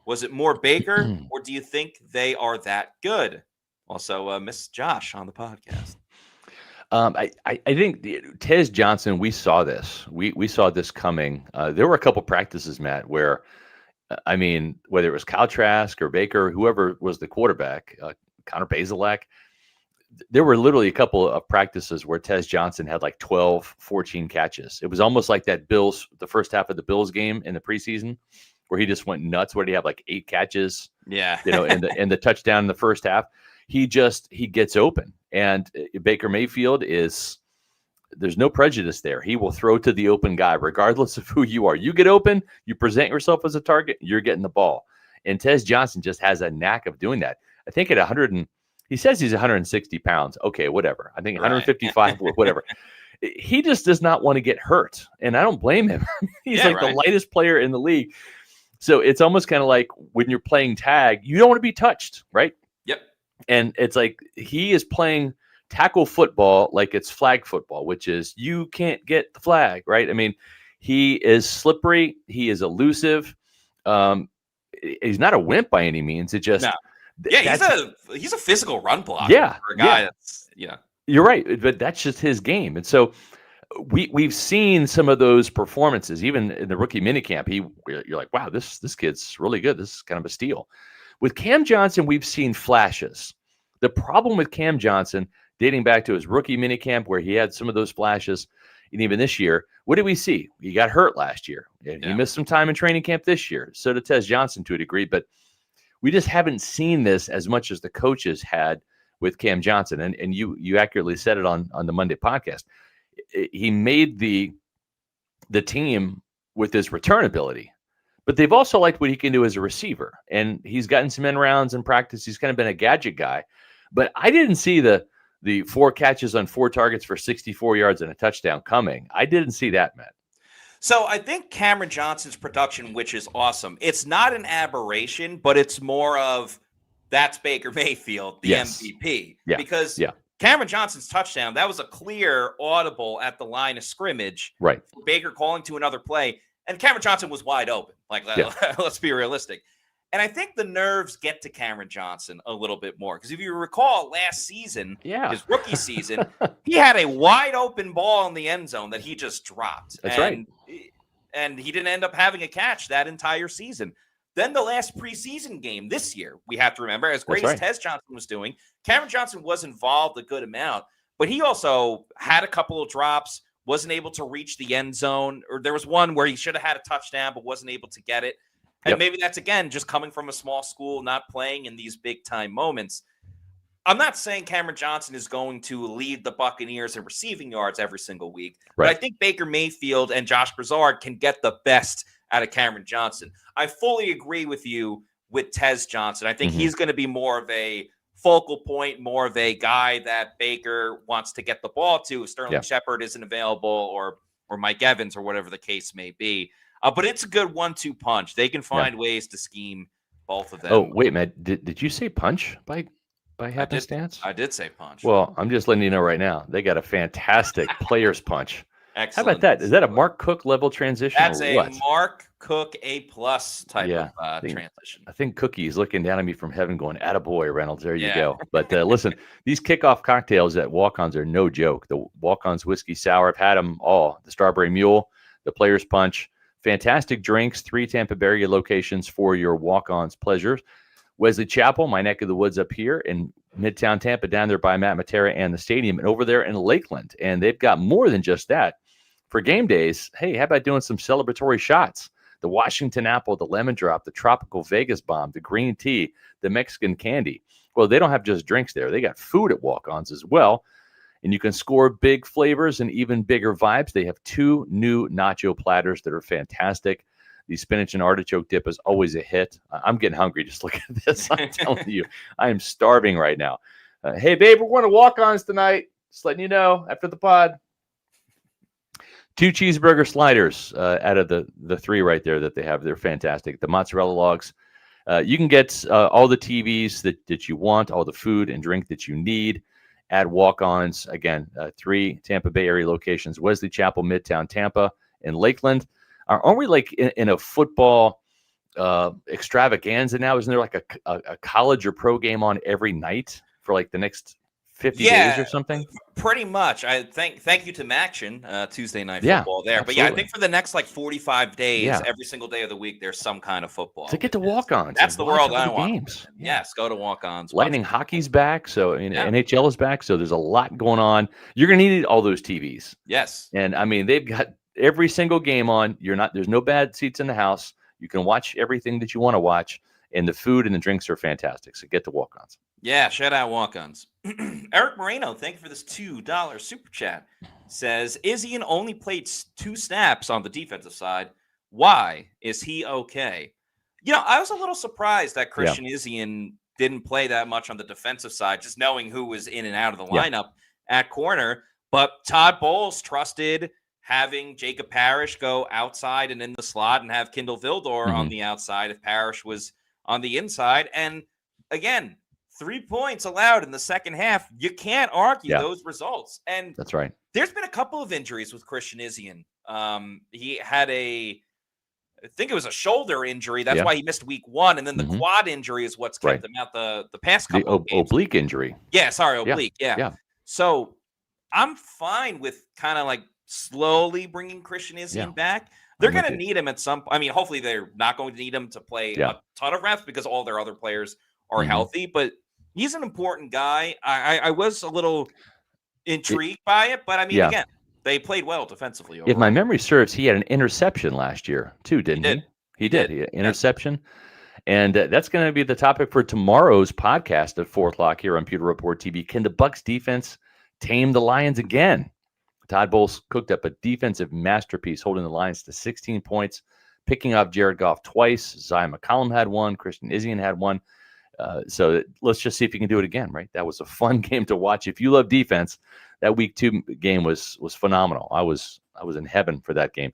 Was it more Baker, or do you think they are that good? Also, Miss Josh on the podcast. I think Tez Johnson, we saw this. We saw this coming. There were a couple practices, Matt, where, I mean, whether it was Kyle Trask or Baker, whoever was the quarterback, Connor Bazelak, there were literally a couple of practices where Tez Johnson had like 12, 14 catches. It was almost like that the first half of the Bills game in the preseason where he just went nuts. Where did he have like 8 catches? Yeah. And the touchdown in the first half. He gets open. And Baker Mayfield there's no prejudice there. He will throw to the open guy, regardless of who you are. You get open, you present yourself as a target, you're getting the ball. And Tez Johnson just has a knack of doing that. I think at 100, he says he's 160 pounds. Okay, whatever. I think 155 or whatever. He just does not want to get hurt. And I don't blame him. He's the lightest player in the league. So it's almost kind of like when you're playing tag, you don't want to be touched, right? Yep. And it's like he is playing tackle football like it's flag football, which is you can't get the flag, right? I mean, he is slippery. He is elusive. He's not a wimp by any means. It just he's a physical run blocker. Yeah, for a guy that's You're right, but that's just his game. And so we've seen some of those performances, even in the rookie minicamp. You're like, wow, this kid's really good. This is kind of a steal. With Cam Johnson, we've seen flashes. The problem with Cam Johnson, dating back to his rookie minicamp where he had some of those flashes, and even this year, what did we see? He got hurt last year. And he missed some time in training camp this year. So did Tez Johnson to a degree, but we just haven't seen this as much as the coaches had with Cam Johnson. And you accurately said it on the Monday podcast. He made the team with his return ability, but they've also liked what he can do as a receiver. And he's gotten some end rounds in practice. He's kind of been a gadget guy, but I didn't see the 4 catches on 4 targets for 64 yards and a touchdown coming. I didn't see that, Matt. So I think Cameron Johnson's production, which is awesome, it's not an aberration, but it's more of that's Baker Mayfield, the MVP. Yeah. Because Cameron Johnson's touchdown, that was a clear audible at the line of scrimmage. Right. Baker calling to another play, and Cameron Johnson was wide open. Let's be realistic. And I think the nerves get to Cameron Johnson a little bit more. Because if you recall last season, his rookie season, he had a wide open ball in the end zone that he just dropped. That's right. And he didn't end up having a catch that entire season. Then the last preseason game this year, we have to remember, as great as Tez Johnson was doing, Cameron Johnson was involved a good amount. But he also had a couple of drops, wasn't able to reach the end zone. Or there was one where he should have had a touchdown but wasn't able to get it. And maybe that's, again, just coming from a small school, not playing in these big-time moments. I'm not saying Cameron Johnson is going to lead the Buccaneers in receiving yards every single week, but I think Baker Mayfield and Josh Broussard can get the best out of Cameron Johnson. I fully agree with you with Tez Johnson. I think he's going to be more of a focal point, more of a guy that Baker wants to get the ball to if Sterling Shepard isn't available or Mike Evans or whatever the case may be. But it's a good 1-2 punch. They can find ways to scheme both of them. Oh, wait, Matt. Did you say punch by happenstance? I did say punch. Well, I'm just letting you know right now. They got a fantastic player's punch. Excellent. How about that? Is that a Mark Cook level transition? That's a Mark Cook A+ type of transition. I think Cookie is looking down at me from heaven going, attaboy, Reynolds. There you go. But listen, these kickoff cocktails at Walk-Ons are no joke. The Walk-Ons Whiskey Sour, I've had them all. The Strawberry Mule, the Player's Punch. Fantastic drinks, 3 Tampa Bay area locations for your walk-ons pleasures. Wesley Chapel, my neck of the woods up here in Midtown Tampa, down there by Matt Matera and the stadium, and over there in Lakeland. And they've got more than just that. For game days, hey, how about doing some celebratory shots? The Washington Apple, the Lemon Drop, the Tropical Vegas Bomb, the Green Tea, the Mexican Candy. Well, they don't have just drinks there. They got food at Walk-Ons as well. And you can score big flavors and even bigger vibes. They have 2 new nacho platters that are fantastic. The spinach and artichoke dip is always a hit. I'm getting hungry just looking at this. I'm telling you, I am starving right now. Hey, babe, we're going to Walk-Ons tonight. Just letting you know after the pod. 2 cheeseburger sliders out of the 3 right there that they have. They're fantastic. The mozzarella logs, You can get all the TVs that you want, all the food and drink that you need at Walk-Ons. Again, 3 Tampa Bay area locations: Wesley Chapel, Midtown Tampa, and Lakeland. Aren't we like in a football extravaganza now? Isn't there like a college or pro game on every night for like the next 50 days or something? Pretty much. I thank you to Maction, Tuesday Night Yeah, Football there. But yeah, I absolutely. think for the next like 45 days, Yeah. every single day of the week, there's some kind of football. To get to Walk-Ons. That's and the watch world all I the want. games. Yeah. Yes, go to Walk-Ons. Lightning hockey's back, so NHL is back, so there's a lot going on. You're going to need all those TVs. Yes. And I mean, they've got every single game on. There's no bad seats in the house. You can watch everything that you want to watch, and the food and the drinks are fantastic. So get to Walk-Ons. Yeah, shout out Walk-Ons. Eric Moreno, thank you for this $2 super chat. Says, Izzian only played 2 snaps on the defensive side. Why is he okay? I was a little surprised that Christian Izzian didn't play that much on the defensive side, just knowing who was in and out of the lineup at corner. But Todd Bowles trusted having Jacob Parrish go outside and in the slot and have Kindle Vildor on the outside if Parrish was on the inside. And again, 3 points allowed in the second half. You can't argue those results. And that's right. There's been a couple of injuries with Christian Izzian. He had I think it was a shoulder injury. That's why he missed week 1. And then the quad injury is what's kept him out the past couple of games. Oblique injury. Yeah, sorry, oblique. Yeah. So I'm fine with kind of like slowly bringing Christian Izzian back. They're going to need him at some point. I mean, hopefully they're not going to need him to play a ton of reps because all their other players are healthy. But he's an important guy. I was a little intrigued by it. But I mean, again, they played well defensively overall. If my memory serves, he had an interception last year too, didn't he? He did. He had an interception. And that's going to be the topic for tomorrow's podcast at 4 o'clock here on Pewter Report TV. Can the Bucs defense tame the Lions again? Todd Bowles cooked up a defensive masterpiece, holding the Lions to 16 points, picking up Jared Goff twice. Zion McCollum had one. Christian Izzian had one. So let's just see if he can do it again, right? That was a fun game to watch. If you love defense, that week 2 game was phenomenal. I was in heaven for that game.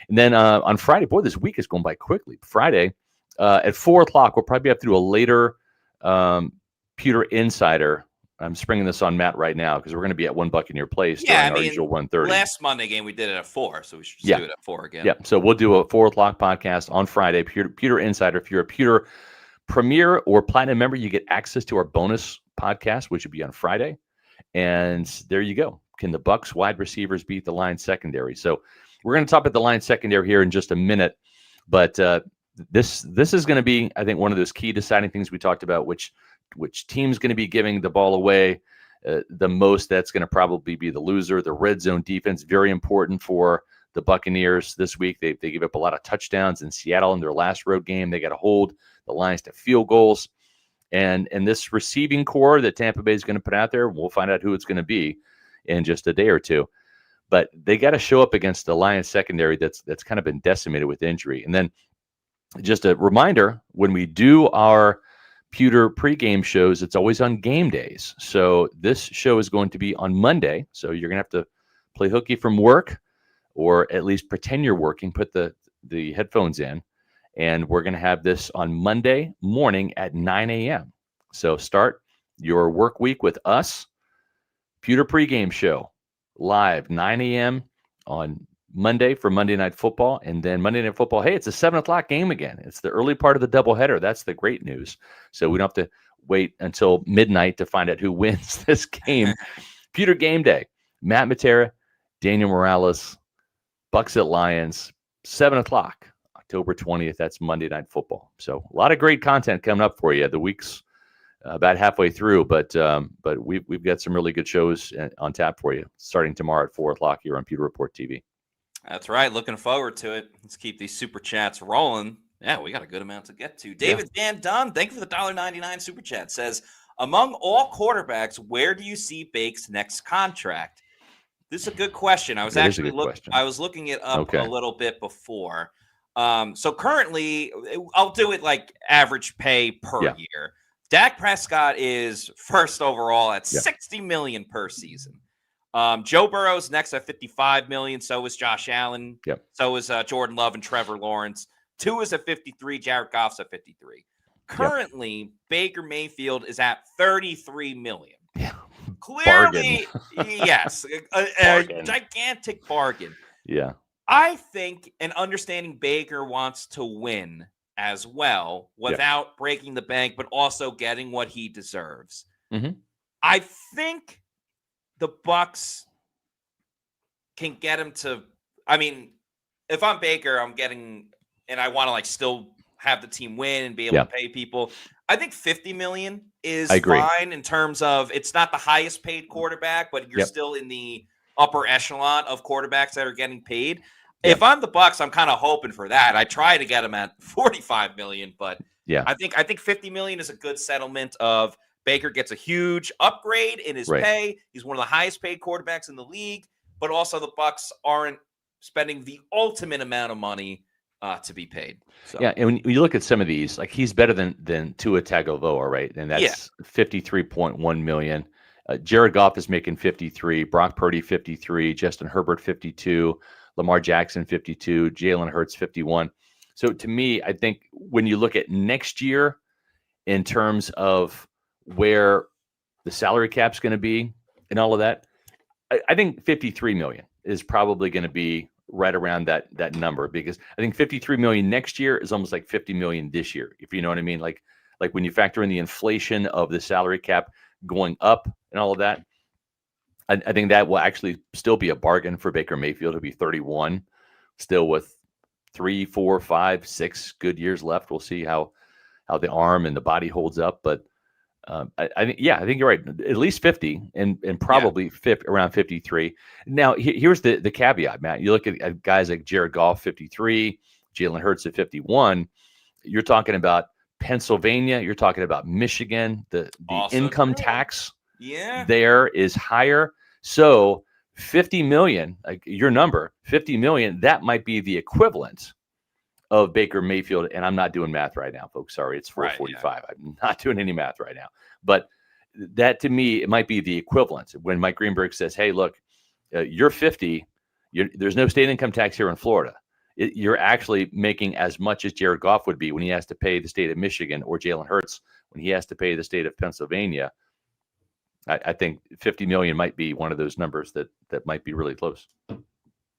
And then on Friday, boy, this week is going by quickly. Friday at 4 o'clock, we'll probably have to do a later Pewter Insider. I'm springing this on Matt right now because we're going to be at One Buccaneer Place during our usual 1:30. Last Monday game we did it at 4, so we should just do it at 4 again. Yeah, so we'll do a 4 o'clock podcast on Friday. Pewter Insider. If you're a Pewter Premier or Platinum member, you get access to our bonus podcast, which will be on Friday. And there you go. Can the Bucs wide receivers beat the Lions secondary? So we're going to talk about the Lions secondary here in just a minute. But this is going to be, I think, one of those key deciding things we talked about, which team's going to be giving the ball away the most. That's going to probably be the loser. The red zone defense, very important for the Buccaneers this week. They give up a lot of touchdowns in Seattle in their last road game. They got to hold the Lions to field goals. And this receiving core that Tampa Bay is going to put out there, we'll find out who it's going to be in just a day or two. But they got to show up against the Lions secondary that's kind of been decimated with injury. And then just a reminder, when we do our Pewter pregame shows, it's always on game days. So this show is going to be on Monday. So you're going to have to play hooky from work, or at least pretend you're working, put the headphones in. And we're going to have this on Monday morning at 9 a.m. So start your work week with us. Pewter pregame show live 9 a.m. on Monday for Monday Night Football. And then Monday Night Football, hey, it's a 7 o'clock game again. It's the early part of the doubleheader. That's the great news. So we don't have to wait until midnight to find out who wins this game. Pewter Game Day. Matt Matera, Daniel Morales, Bucs at Lions, 7 o'clock. October 20th, that's Monday Night Football. So a lot of great content coming up for you. The week's about halfway through, but we've got some really good shows on tap for you starting tomorrow at 4 o'clock here on Pewter Report TV. That's right. Looking forward to it. Let's keep these super chats rolling. Yeah, we got a good amount to get to. David Van Dunn, thank you for the $1.99 super chat. Says, among all quarterbacks, where do you see Bake's next contract? This is a good question. I was looking it up a little bit before. So currently, I'll do it like average pay per year. Dak Prescott is first overall at $60 million per season. Joe Burrow's next at $55 million. So is Josh Allen. So is Jordan Love and Trevor Lawrence. Tua is at $53. Jared Goff's at $53. Currently, Baker Mayfield is at $33 million. Yeah. Clearly, yes, a gigantic bargain. Yeah. I think, and understanding Baker wants to win as well without breaking the bank, but also getting what he deserves. Mm-hmm. I think the Bucs can get him to. I mean, if I'm Baker, I'm getting, and I want to like still have the team win and be able to pay people. I think $50 million is fine in terms of it's not the highest paid quarterback, but you're still in the upper echelon of quarterbacks that are getting paid. If I'm the Bucs, I'm kind of hoping for that. I try to get him at $45 million, but I think $50 million is a good settlement of Baker gets a huge upgrade in his pay. He's one of the highest paid quarterbacks in the league, but also the Bucs aren't spending the ultimate amount of money to be paid. So. Yeah, and when you look at some of these, like he's better than Tua Tagovailoa, right? And that's $53.1 million. Jared Goff is making 53, Brock Purdy 53, Justin Herbert 52, Lamar Jackson 52, Jalen Hurts 51. So to me, I think when you look at next year in terms of where the salary cap's going to be and all of that, I think 53 million is probably going to be right around that number, because I think 53 million next year is almost like 50 million this year, if you know what I mean. Like when you factor in the inflation of the salary cap going up and all of that, I think that will actually still be a bargain for Baker Mayfield. He'll be 31, still with 3, 4, 5, 6 good years left. We'll see how the arm and the body holds up, but I think you're right. At least 50 and probably around 53. Now, here's the caveat, Matt. You look at guys like Jared Goff, 53, Jalen Hurts at 51. You're talking about Pennsylvania. You're talking about Michigan. The income tax there is higher. So 50 million, like your number, 50 million, that might be the equivalent of Baker Mayfield, and I'm not doing math right now, folks. Sorry, it's 4:45. I'm not doing any math right now. But that, to me, it might be the equivalent. When Mike Greenberg says, hey, look, you're 50, there's no state income tax here in Florida. You're actually making as much as Jared Goff would be when he has to pay the state of Michigan, or Jalen Hurts when he has to pay the state of Pennsylvania. I think 50 million might be one of those numbers that might be really close.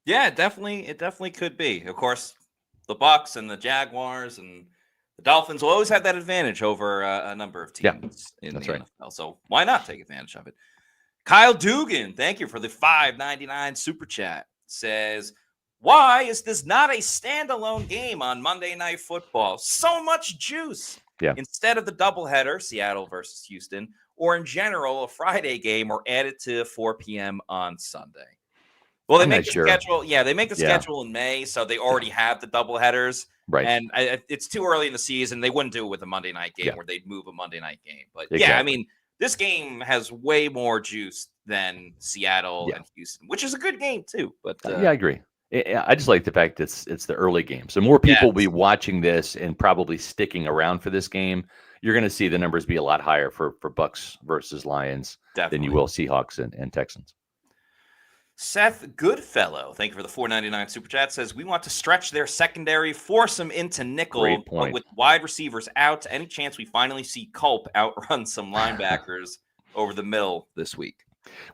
Yeah, it definitely could be. Of course, the Bucs and the Jaguars and the Dolphins will always have that advantage over a number of teams in the NFL. So why not take advantage of it? Kyle Dugan, thank you for the $5.99 super chat. Says, why is this not a standalone game on Monday Night Football? So much juice. Yeah. Instead of the doubleheader, Seattle versus Houston, or in general, a Friday game, or add it to 4 p.m. on Sunday. Well, they make the schedule. Yeah, they make the schedule in May, so they already have the doubleheaders. Right. And it's too early in the season. They wouldn't do it with a Monday night game where they'd move a Monday night game. But I mean, this game has way more juice than Seattle and Houston, which is a good game too. But I agree. I just like the fact that it's the early game. So more people will be watching this and probably sticking around for this game. You're going to see the numbers be a lot higher for Bucs versus Lions than you will Seahawks and Texans. Seth Goodfellow, thank you for the $4.99 super chat, says, we want to stretch their secondary, force them into nickel, but with wide receivers out. Any chance we finally see Culp outrun some linebackers over the middle this week?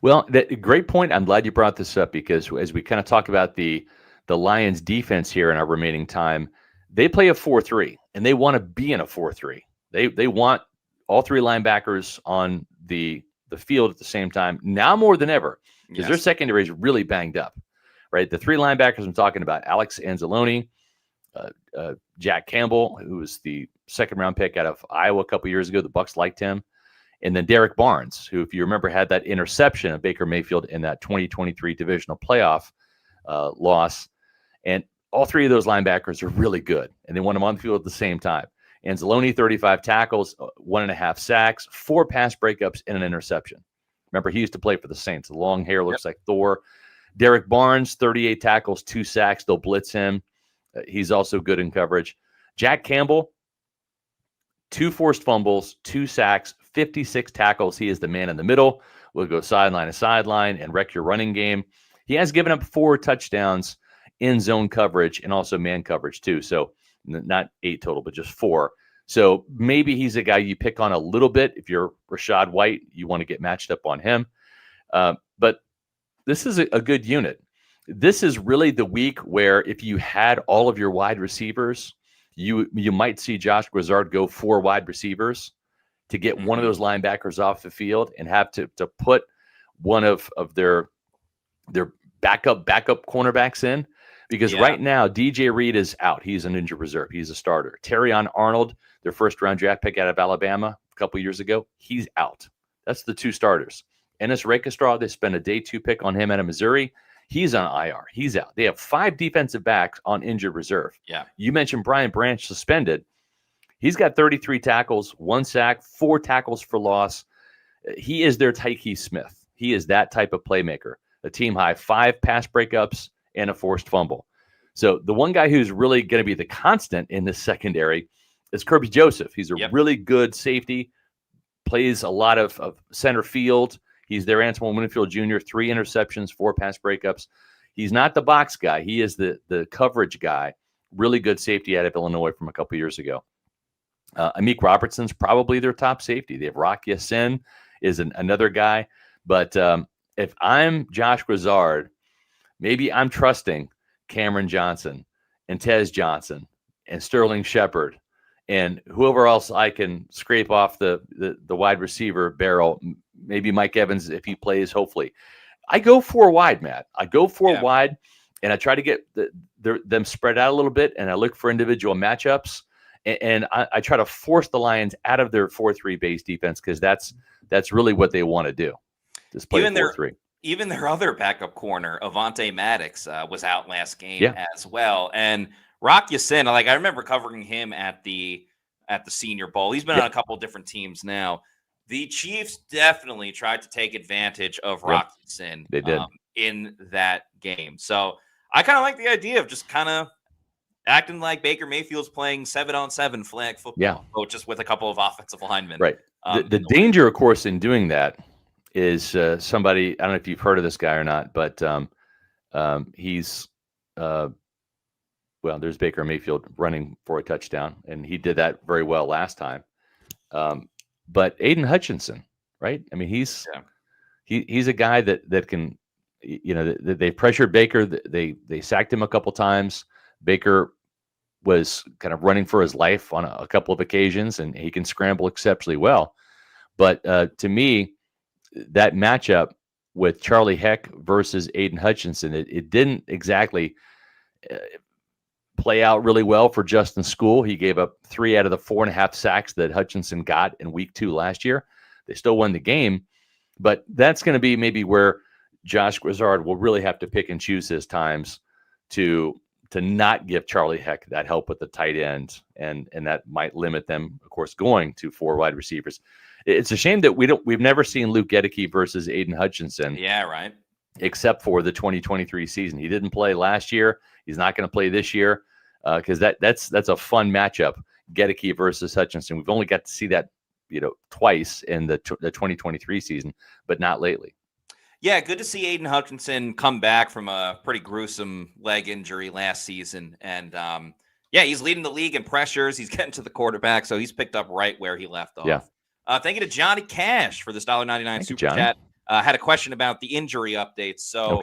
Well, great point. I'm glad you brought this up, because as we kind of talk about the Lions defense here in our remaining time, they play a 4-3, and they want to be in a 4-3. They want all three linebackers on the field at the same time, now more than ever, because their secondary is really banged up, right? The three linebackers I'm talking about, Alex Anzalone, Jack Campbell, who was the second-round pick out of Iowa a couple years ago. The Bucs liked him. And then Derek Barnes, who, if you remember, had that interception of Baker Mayfield in that 2023 divisional playoff loss. And all three of those linebackers are really good, and they want them on the field at the same time. Anzalone, 35 tackles, 1.5 sacks, 4 pass breakups, and an interception. Remember, he used to play for the Saints. The long hair looks like Thor. Derek Barnes, 38 tackles, 2 sacks. They'll blitz him. He's also good in coverage. Jack Campbell, 2 forced fumbles, 2 sacks, 56 tackles. He is the man in the middle. Will go sideline to sideline and wreck your running game. He has given up 4 touchdowns in zone coverage and also man coverage too. So not 8 total, but just 4. So maybe he's a guy you pick on a little bit. If you're Rashad White, you want to get matched up on him. But this is a good unit. This is really the week where if you had all of your wide receivers, you might see Josh Grizzard go 4 wide receivers to get one of those linebackers off the field and have to put one of their backup cornerbacks in. Because right now, DJ Reed is out. He's an injured reserve. He's a starter. Terrion Arnold, their first-round draft pick out of Alabama a couple years ago, he's out. That's the 2 starters. Ennis Rakestraw, they spent a day 2 pick on him out of Missouri. He's on IR. He's out. They have 5 defensive backs on injured reserve. Yeah. You mentioned Brian Branch suspended. He's got 33 tackles, 1 sack, 4 tackles for loss. He is their Tyke Smith. He is that type of playmaker. A team high 5 pass breakups and a forced fumble. So the one guy who's really going to be the constant in this secondary is Kirby Joseph. He's a really good safety, plays a lot of center field. He's their Antoine Winfield Jr., 3 interceptions, 4 pass breakups. He's not the box guy. He is the coverage guy. Really good safety out of Illinois from a couple years ago. Amik Robertson's probably their top safety. They have Rock Ya-Sin is another guy. But if I'm Josh Grizzard, maybe I'm trusting Cameron Johnson and Tez Johnson and Sterling Shepard and whoever else I can scrape off the wide receiver barrel. Maybe Mike Evans if he plays, hopefully. I go 4 wide, Matt. I go 4 wide, and I try to get them spread out a little bit, and I look for individual matchups, and I try to force the Lions out of their 4-3 base defense because that's really what they want to do. Just play 4-3. Even their other backup corner, Avante Maddox, was out last game as well. And Rock Ya-Sin, I remember covering him at the Senior Bowl. He's been on a couple of different teams now. The Chiefs definitely tried to take advantage of Rock Ya-Sin they did. In that game. So I kind of like the idea of just kind of acting like Baker Mayfield's playing 7-on-7 flag football, but just with a couple of offensive linemen. Right. The danger, of course, in doing that is somebody, I don't know if you've heard of this guy or not, but he's, there's Baker Mayfield running for a touchdown, and he did that very well last time. But Aiden Hutchinson, right? I mean, he's a guy that can, they pressured Baker. They sacked him a couple times. Baker was kind of running for his life on a couple of occasions, and he can scramble exceptionally well. But to me, that matchup with Charlie Heck versus Aiden Hutchinson, it didn't exactly play out really well for Justin School. He gave up 3 out of the 4.5 sacks that Hutchinson got in week 2 last year. They still won the game, but that's going to be maybe where Josh Grizzard will really have to pick and choose his times to not give Charlie Heck that help with the tight end, and that might limit them, of course, going to 4 wide receivers. It's a shame that we've never seen Luke Gedeke versus Aiden Hutchinson. Yeah, right. Except for the 2023 season. He didn't play last year. He's not going to play this year because that's a fun matchup, Gedeke versus Hutchinson. We've only got to see that twice in the 2023 season, but not lately. Yeah, good to see Aiden Hutchinson come back from a pretty gruesome leg injury last season. And, he's leading the league in pressures. He's getting to the quarterback, so he's picked up right where he left off. Yeah. Thank you to Johnny Cash for this $1.99 super chat. Had a question about the injury updates. So,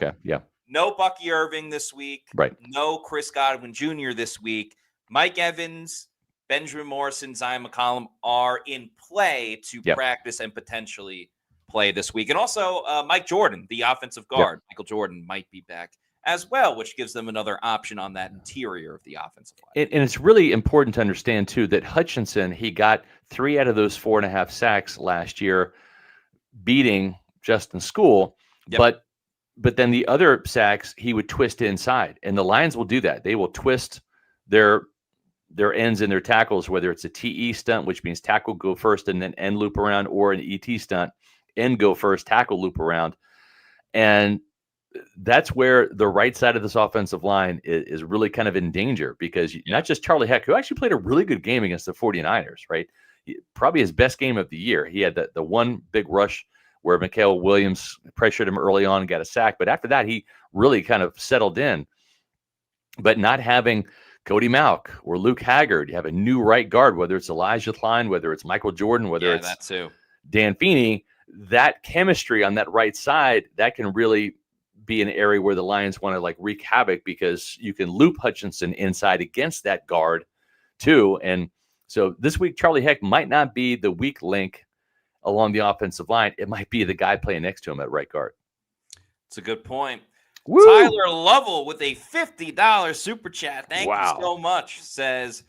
no Bucky Irving this week. Right. No Chris Godwin Jr. this week. Mike Evans, Benjamin Morrison, Zion McCollum are in play to practice and potentially play this week. And also Mike Jordan, the offensive guard. Michael Jordan might be back as well, which gives them another option on that interior of the offensive line. And it's really important to understand, too, that Hutchinson, he got 3 out of those 4.5 sacks last year, beating Justin School. But then the other sacks, he would twist inside. And the Lions will do that. They will twist their ends and their tackles, whether it's a TE stunt, which means tackle go first and then end loop around, or an ET stunt, end go first, tackle loop around. And that's where the right side of this offensive line is really kind of in danger, because not just Charlie Heck, who actually played a really good game against the 49ers, right? Probably his best game of the year. He had the one big rush where Mikael Williams pressured him early on and got a sack. But after that, he really kind of settled in. But not having Cody Mauch or Luke Haggard. You have a new right guard, whether it's Elijah Klein, whether it's Michael Jordan, whether it's that too. Dan Feeney. That chemistry on that right side, that can really be an area where the Lions want to like wreak havoc, because you can loop Hutchinson inside against that guard too. And so this week, Charlie Heck might not be the weak link along the offensive line. It might be the guy playing next to him at right guard. It's a good point. Woo! Tyler Lovell with a $50 super chat. Thank you so much. Says,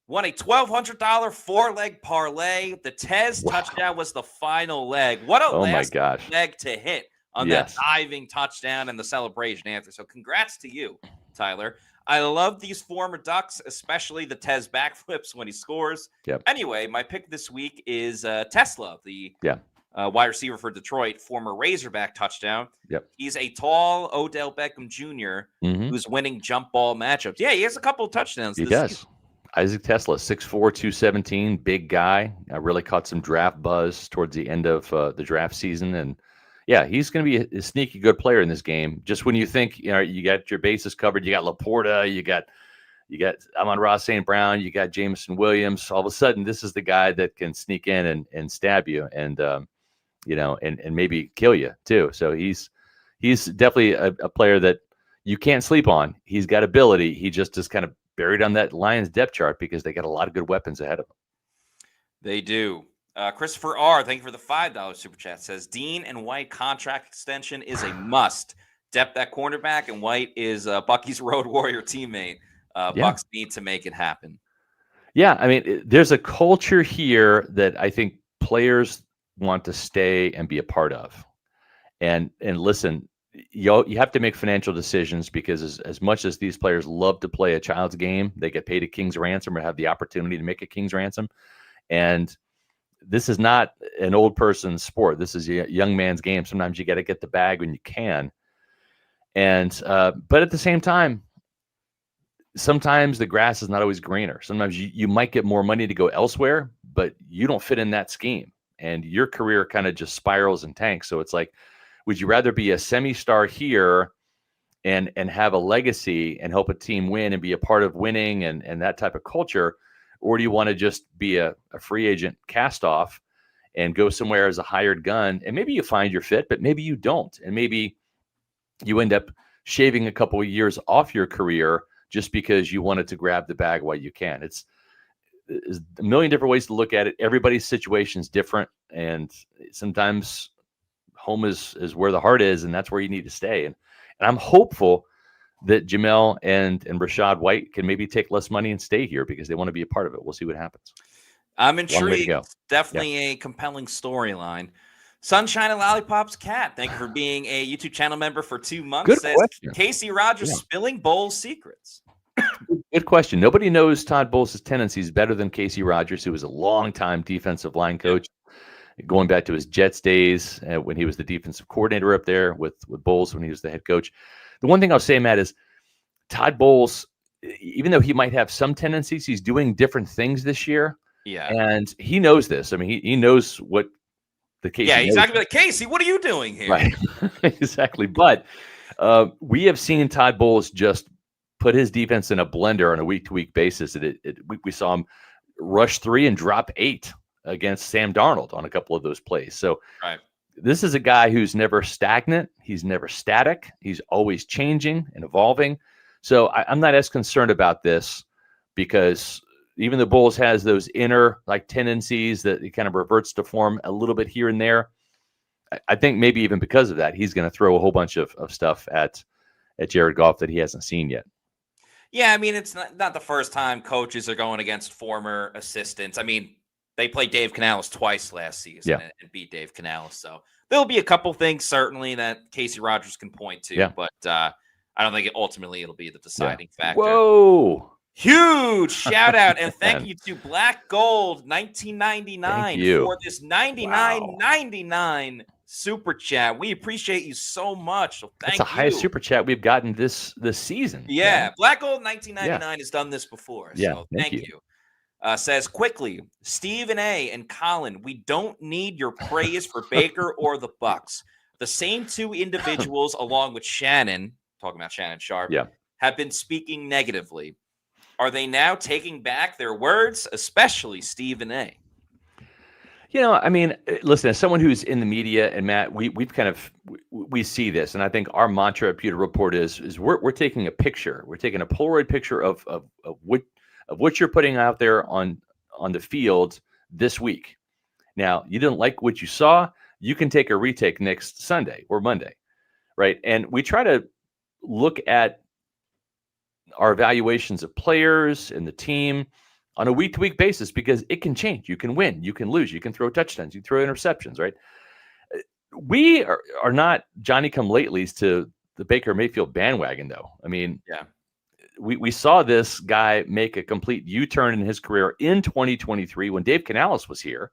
won a $1,200 4-leg parlay. The Tez touchdown was the final leg. What a last leg to hit on that diving touchdown and the celebration after. So congrats to you, Tyler. I love these former Ducks, especially the Tez backflips when he scores. Yep. Anyway, my pick this week is Tesla, the wide receiver for Detroit, former Razorback touchdown. Yep. He's a tall Odell Beckham Jr. Who's winning jump ball matchups. Yeah, he has a couple of touchdowns. He does. Season. Isaac Tesla, 6'4", 217, big guy. I really caught some draft buzz towards the end of the draft season. And yeah, he's going to be a sneaky good player in this game. Just when you think, you got your bases covered, you got Laporta, you got Amon-Ra St. Brown, you got Jameson Williams. All of a sudden, this is the guy that can sneak in and stab you and maybe kill you too. So he's definitely a player that you can't sleep on. He's got ability. He just is kind of buried on that Lions depth chart because they got a lot of good weapons ahead of them. They do. Christopher R., thank you for the $5 super chat, says Dean and White contract extension is a must. Depth at cornerback, and White is Bucky's Road Warrior teammate. Bucs need to make it happen. Yeah, I mean, there's a culture here that I think players want to stay and be a part of. And listen, you have to make financial decisions, because as much as these players love to play a child's game, they get paid a king's ransom or have the opportunity to make a king's ransom. And this is not an old person's sport. This is a young man's game. Sometimes you got to get the bag when you can. And but at the same time, sometimes the grass is not always greener. Sometimes you might get more money to go elsewhere, but you don't fit in that scheme. And your career kind of just spirals and tanks. So it's like, would you rather be a semi-star here and have a legacy and help a team win and be a part of winning and that type of culture? Or do you want to just be a free agent cast-off and go somewhere as a hired gun? And maybe you find your fit, but maybe you don't. And maybe you end up shaving a couple of years off your career just because you wanted to grab the bag while you can. It's a million different ways to look at it. Everybody's situation is different. And sometimes home is where the heart is, and that's where you need to stay. And I'm hopeful that Jamel and Rashad White can maybe take less money and stay here because they want to be a part of it. We'll see what happens. I'm intrigued. Definitely a compelling storyline. Sunshine and Lollipops Cat, thank you for being a YouTube channel member for 2 months. Good Says question. Casey Rogers spilling Bowles secrets. Good question. Nobody knows Todd Bowles' tendencies better than Casey Rogers, who was a longtime defensive line coach, going back to his Jets days when he was the defensive coordinator up there with Bowles when he was the head coach. The one thing I'll say, Matt, is Todd Bowles, even though he might have some tendencies, he's doing different things this year. Yeah. And he knows this. I mean, he knows what the Casey he's not going to be like, Casey, what are you doing here? Right. Exactly. But we have seen Todd Bowles just put his defense in a blender on a week-to-week basis. We saw him rush 3 and drop 8 against Sam Darnold on a couple of those plays. So this is a guy who's never stagnant. He's never static. He's always changing and evolving. So I'm not as concerned about this, because even though Bowles has those inner tendencies that he kind of reverts to form a little bit here and there, I think maybe even because of that, he's going to throw a whole bunch of stuff at Jared Goff that he hasn't seen yet. Yeah, I mean, it's not the first time coaches are going against former assistants. I mean, they played Dave Canales twice last season and beat Dave Canales. So there'll be a couple things certainly that Casey Rogers can point to, but I don't think ultimately it'll be the deciding factor. Whoa! Huge shout out and thank you to Black Gold 1999 for this 99.99 super chat. We appreciate you so much. So thank you. That's the highest super chat we've gotten this season. Yeah, Black Gold 1999 has done this before. So thank you. Says quickly, Stephen A. and Colin, we don't need your praise for Baker or the Bucs. The same two individuals, along with Shannon, talking about Shannon Sharp, have been speaking negatively. Are they now taking back their words, especially Stephen A? I mean, listen, as someone who's in the media, and Matt, we've kind of we see this, and I think our mantra at Pewter Report is we're taking a picture, we're taking a Polaroid picture of what you're putting out there on the field this week. Now, you didn't like what you saw, you can take a retake next Sunday or Monday, right? And we try to look at our evaluations of players and the team on a week-to-week basis, because it can change. You can win, you can lose, you can throw touchdowns, you can throw interceptions, right? We are not Johnny-come-latelys to the Baker Mayfield bandwagon, though. I mean, yeah, we saw this guy make a complete U-turn in his career in 2023 when Dave Canales was here,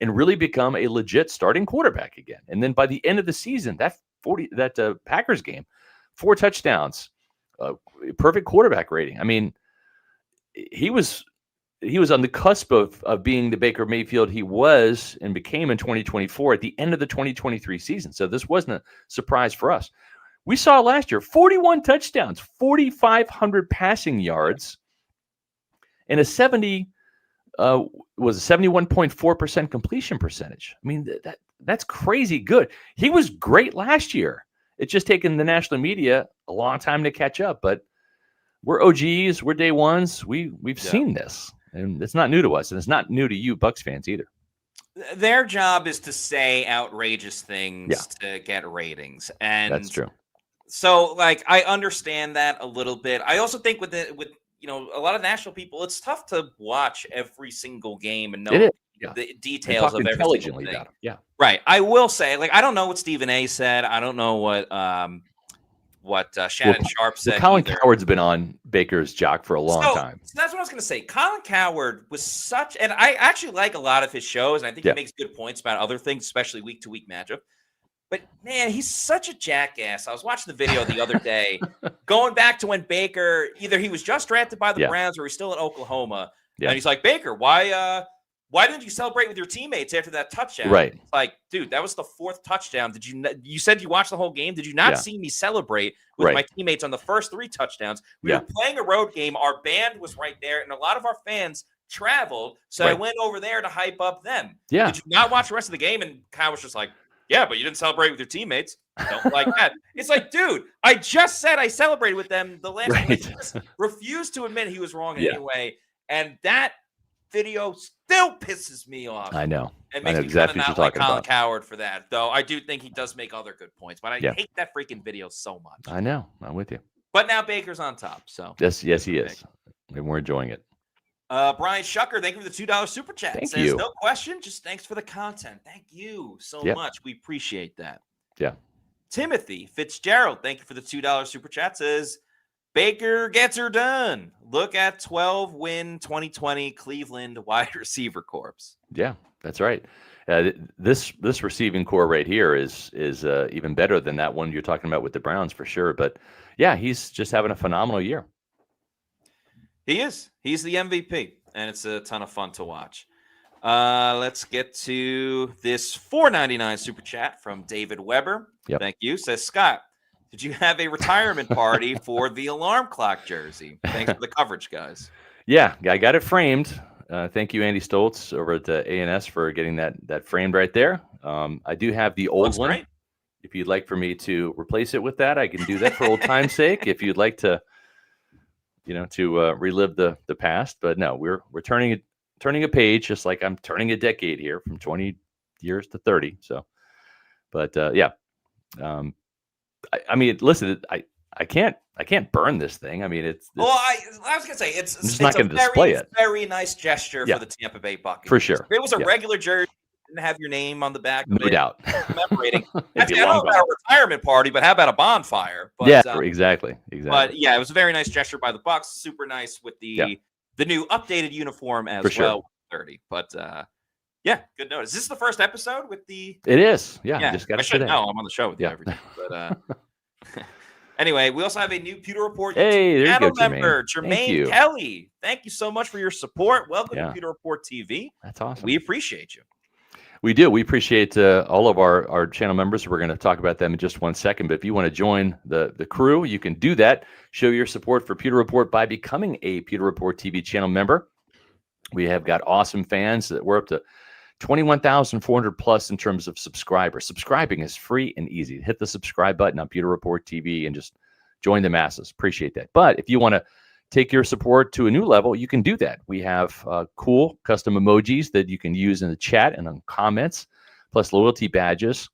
and really become a legit starting quarterback again. And then by the end of the season, that Packers game, 4 touchdowns, perfect quarterback rating. I mean, he was on the cusp of being the Baker Mayfield he was and became in 2024 at the end of the 2023 season. So this wasn't a surprise for us. We saw last year 41 touchdowns, 4,500 passing yards, and a 71.4% completion percentage. I mean, that's crazy good. He was great last year. It's just taken the national media a long time to catch up, but we're OGs, we're day ones. We've seen this, and it's not new to us, and it's not new to you Bucs fans either. Their job is to say outrageous things to get ratings, and that's true. So, like, I understand that a little bit. I also think with a lot of national people, it's tough to watch every single game and know the details of every single thing. Yeah, right. I will say, like, I don't know what Stephen A. said. I don't know what Shannon Sharp said. Well, Colin Coward's been on Baker's jock for a long time. So that's what I was going to say. Colin Coward was and I actually like a lot of his shows, and I think he makes good points about other things, especially week-to-week matchup. But, man, he's such a jackass. I was watching the video the other day, going back to when Baker, either he was just drafted by the Browns or he's still in Oklahoma. And he's like, Baker, why didn't you celebrate with your teammates after that touchdown? Right. It's like, dude, that was the 4th touchdown. You said you watched the whole game. Did you not see me celebrate with my teammates on the first 3 touchdowns? We were playing a road game. Our band was right there, and a lot of our fans traveled. So I went over there to hype up them. Yeah. Did you not watch the rest of the game? And Kyle was just like, yeah, but you didn't celebrate with your teammates. Don't like that. It's like, dude, I just said I celebrated with them the last time. He just refused to admit he was wrong anyway. And that video still pisses me off. I know. It makes me exactly kind of not like Colin Coward for that, though. I do think he does make other good points, but I hate that freaking video so much. I know. I'm with you. But now Baker's on top. So yes, he is. And we're enjoying it. Brian Shucker, thank you for the $2 super chat. Thank you. No question, just thanks for the content. Thank you so much. We appreciate that. Yeah. Timothy Fitzgerald, thank you for the $2 super chat. Says Baker gets her done. Look at 12-win 2020 Cleveland wide receiver corps. Yeah, that's right. This receiving core right here is even better than that one you're talking about with the Browns for sure. But yeah, he's just having a phenomenal year. He is. He's the MVP, and it's a ton of fun to watch. Let's get to this $4.99 super chat from David Weber. Yep. Thank you. Says, Scott, did you have a retirement party for the alarm clock jersey? Thanks for the coverage, guys. Yeah, I got it framed. Thank you, Andy Stoltz over at the A&S for getting that framed right there. I do have the old one. Great. If you'd like for me to replace it with that, I can do that for old time's sake. If you'd like to, relive the past, but no, we're turning a page, just like I'm turning a decade here from 20 years to 30. So, but I mean, listen, I can't burn this thing. I mean, it's well, I was gonna say it's not going to display it. Very nice gesture for the Tampa Bay Buccaneers. For sure. If it was a regular jersey, didn't have your name on the back. No doubt. Commemorating. I don't know about a retirement party, but how about a bonfire? But, exactly. But yeah, it was a very nice gesture by the Bucs. Super nice with the new updated uniform as well. Sure. 30, but yeah, good note. Is this the first episode with the? It is. Yeah. Just got I should know. I'm on the show with you every day. But anyway, we also have a new Pewter Report channel member, Jermaine Kelly. Thank you so much for your support. Welcome to Pewter Report TV. That's awesome. We appreciate you. We do. We appreciate all of our channel members. We're going to talk about them in just 1 second. But if you want to join the crew, you can do that. Show your support for Pewter Report by becoming a Pewter Report TV channel member. We have got awesome fans that we're up to 21,400 plus in terms of subscribers. Subscribing is free and easy. Hit the subscribe button on Pewter Report TV and just join the masses. Appreciate that. But if you want to take your support to a new level, you can do that. We have cool custom emojis that you can use in the chat and on comments, plus loyalty badges.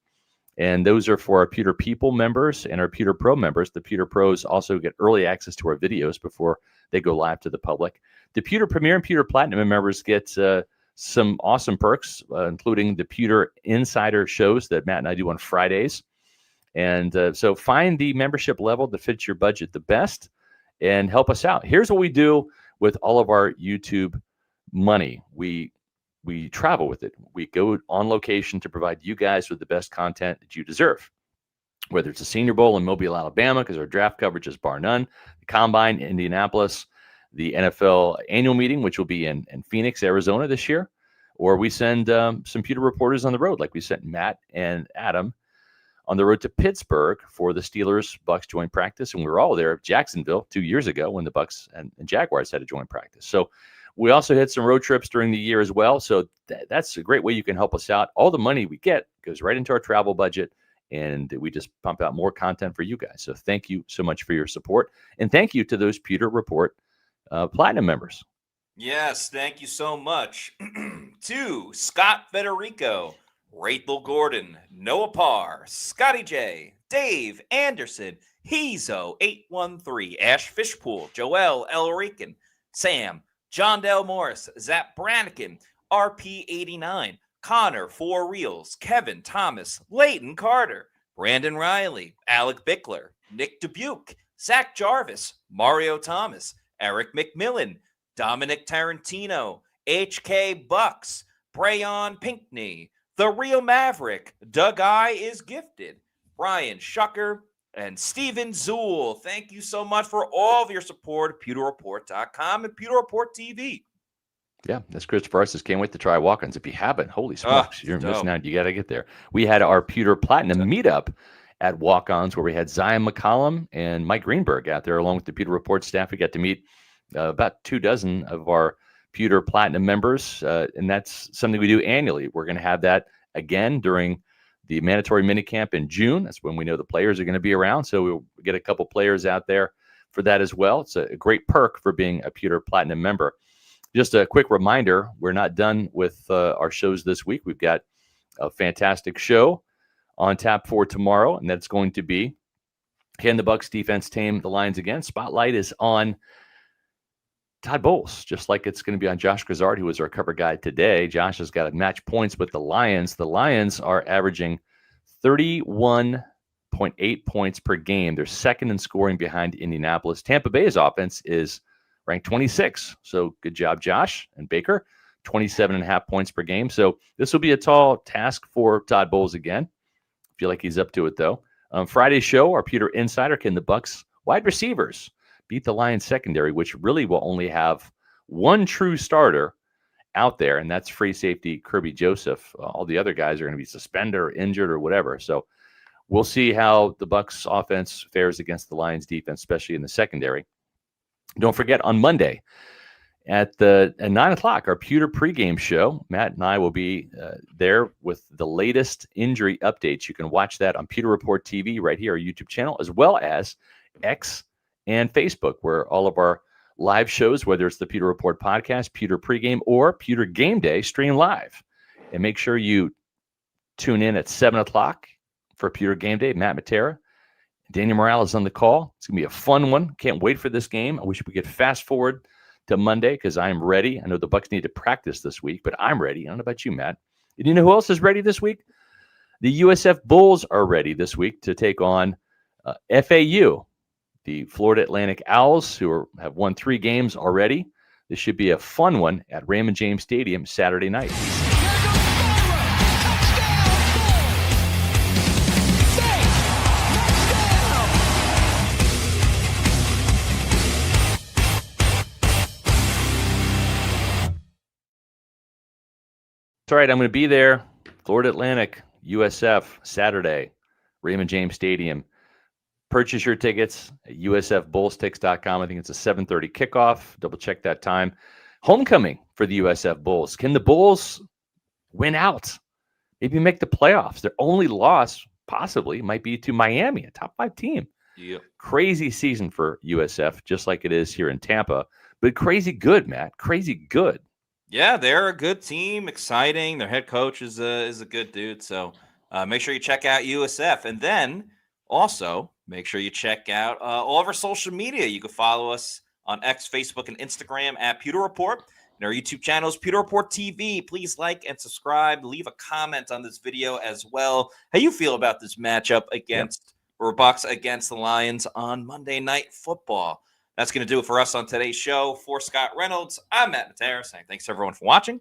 And those are for our Pewter People members and our Pewter Pro members. The Pewter Pros also get early access to our videos before they go live to the public. The Pewter Premier and Pewter Platinum members get some awesome perks, including the Pewter Insider shows that Matt and I do on Fridays. And so find the membership level that fits your budget the best and help us out. Here's what we do with all of our YouTube money. We travel with it. We go on location to provide you guys with the best content that you deserve. Whether it's a Senior Bowl in Mobile, Alabama, because our draft coverage is bar none, the Combine in Indianapolis, the NFL annual meeting, which will be in Phoenix, Arizona this year, or we send some Pewter reporters on the road, like we sent Matt and Adam on the road to Pittsburgh for the Steelers Bucs joint practice. And we were all there at Jacksonville 2 years ago when the Bucs and Jaguars had a joint practice. So we also had some road trips during the year as well. So that's a great way you can help us out. All the money we get goes right into our travel budget, and we just pump out more content for you guys. So thank you so much for your support. And thank you to those Pewter Report Platinum members. Yes, thank you so much. To Scott Federico, Rachel Gordon, Noah Parr, Scotty J, Dave Anderson, Hezo813, Ash Fishpool, Joel Elrican, Sam, John Dale Morris, Zap Brannigan, RP89, Connor Four Reels, Kevin Thomas, Leighton Carter, Brandon Riley, Alec Bickler, Nick Dubuque, Zach Jarvis, Mario Thomas, Eric McMillan, Dominic Tarantino, HK Bucs, Brayon Pinkney, The Real Maverick, Doug I is Gifted, Brian Shucker, and Steven Zool. Thank you so much for all of your support at PewterReport.com and Pewter Report TV. Yeah, that's Christopher Arces. Can't wait to try walk-ons. If you haven't, holy smokes, you're missing out. You got to get there. We had our Pewter Platinum meetup at walk-ons where we had Zion McCollum and Mike Greenberg out there along with the Pewter Report staff. We got to meet about 24 of our Pewter Platinum members, and that's something we do annually. We're going to have that again during the mandatory minicamp in June. That's when we know the players are going to be around, so we'll get a couple players out there for that as well. It's a great perk for being a Pewter Platinum member. Just a quick reminder, we're not done with our shows this week. We've got a fantastic show on tap for tomorrow, and that's going to be, can the Bucs defense tame the Lions again? Spotlight is on Todd Bowles, just like it's going to be on Josh Grizzard, who was our cover guy today. Josh has got to match points with the Lions. The Lions are averaging 31.8 points per game. They're second in scoring behind Indianapolis. Tampa Bay's offense is ranked 26. So good job, Josh and Baker. 27.5 points per game. So this will be a tall task for Todd Bowles again. Feel like he's up to it, though. Friday's show, our Pewter Insider, can the Bucs wide receivers beat the Lions secondary, which really will only have one true starter out there, and that's free safety Kirby Joseph. All the other guys are going to be suspended or injured or whatever. So we'll see how the Bucs offense fares against the Lions defense, especially in the secondary. Don't forget, on Monday at 9 o'clock, our Pewter pregame show, Matt and I will be there with the latest injury updates. You can watch that on Pewter Report TV right here, our YouTube channel, as well as X and Facebook, where all of our live shows, whether it's the Pewter Report podcast, Pewter pregame, or Pewter game day, stream live. And make sure you tune in at 7 o'clock for Pewter game day. Matt Matera, Daniel Morales on the call. It's going to be a fun one. Can't wait for this game. I wish we could fast forward to Monday because I'm ready. I know the Bucs need to practice this week, but I'm ready. I don't know about you, Matt. And you know who else is ready this week? The USF Bulls are ready this week to take on FAU, the Florida Atlantic Owls, who have won 3 games already. This should be a fun one at Raymond James Stadium Saturday night. It's all right. I'm going to be there Florida Atlantic, USF, Saturday, Raymond James Stadium. Purchase your tickets at usfbullstix.com. I think it's a 7:30 kickoff. Double check that time. Homecoming for the USF Bulls. Can the Bulls win out? Maybe make the playoffs. Their only loss possibly might be to Miami, a top 5 team. Yeah. Crazy season for USF, just like it is here in Tampa. But crazy good, Matt. Crazy good. Yeah, they're a good team. Exciting. Their head coach is a good dude. So make sure you check out USF. And then also make sure you check out all of our social media. You can follow us on X, Facebook, and Instagram at Pewter Report. And our YouTube channel is Pewter Report TV. Please like and subscribe. Leave a comment on this video as well. How you feel about this matchup against Bucs against the Lions on Monday Night Football? That's going to do it for us on today's show. For Scott Reynolds, I'm Matt Matera saying thanks everyone for watching.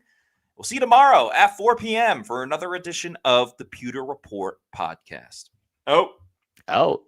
We'll see you tomorrow at 4 p.m. for another edition of the Pewter Report podcast. Out.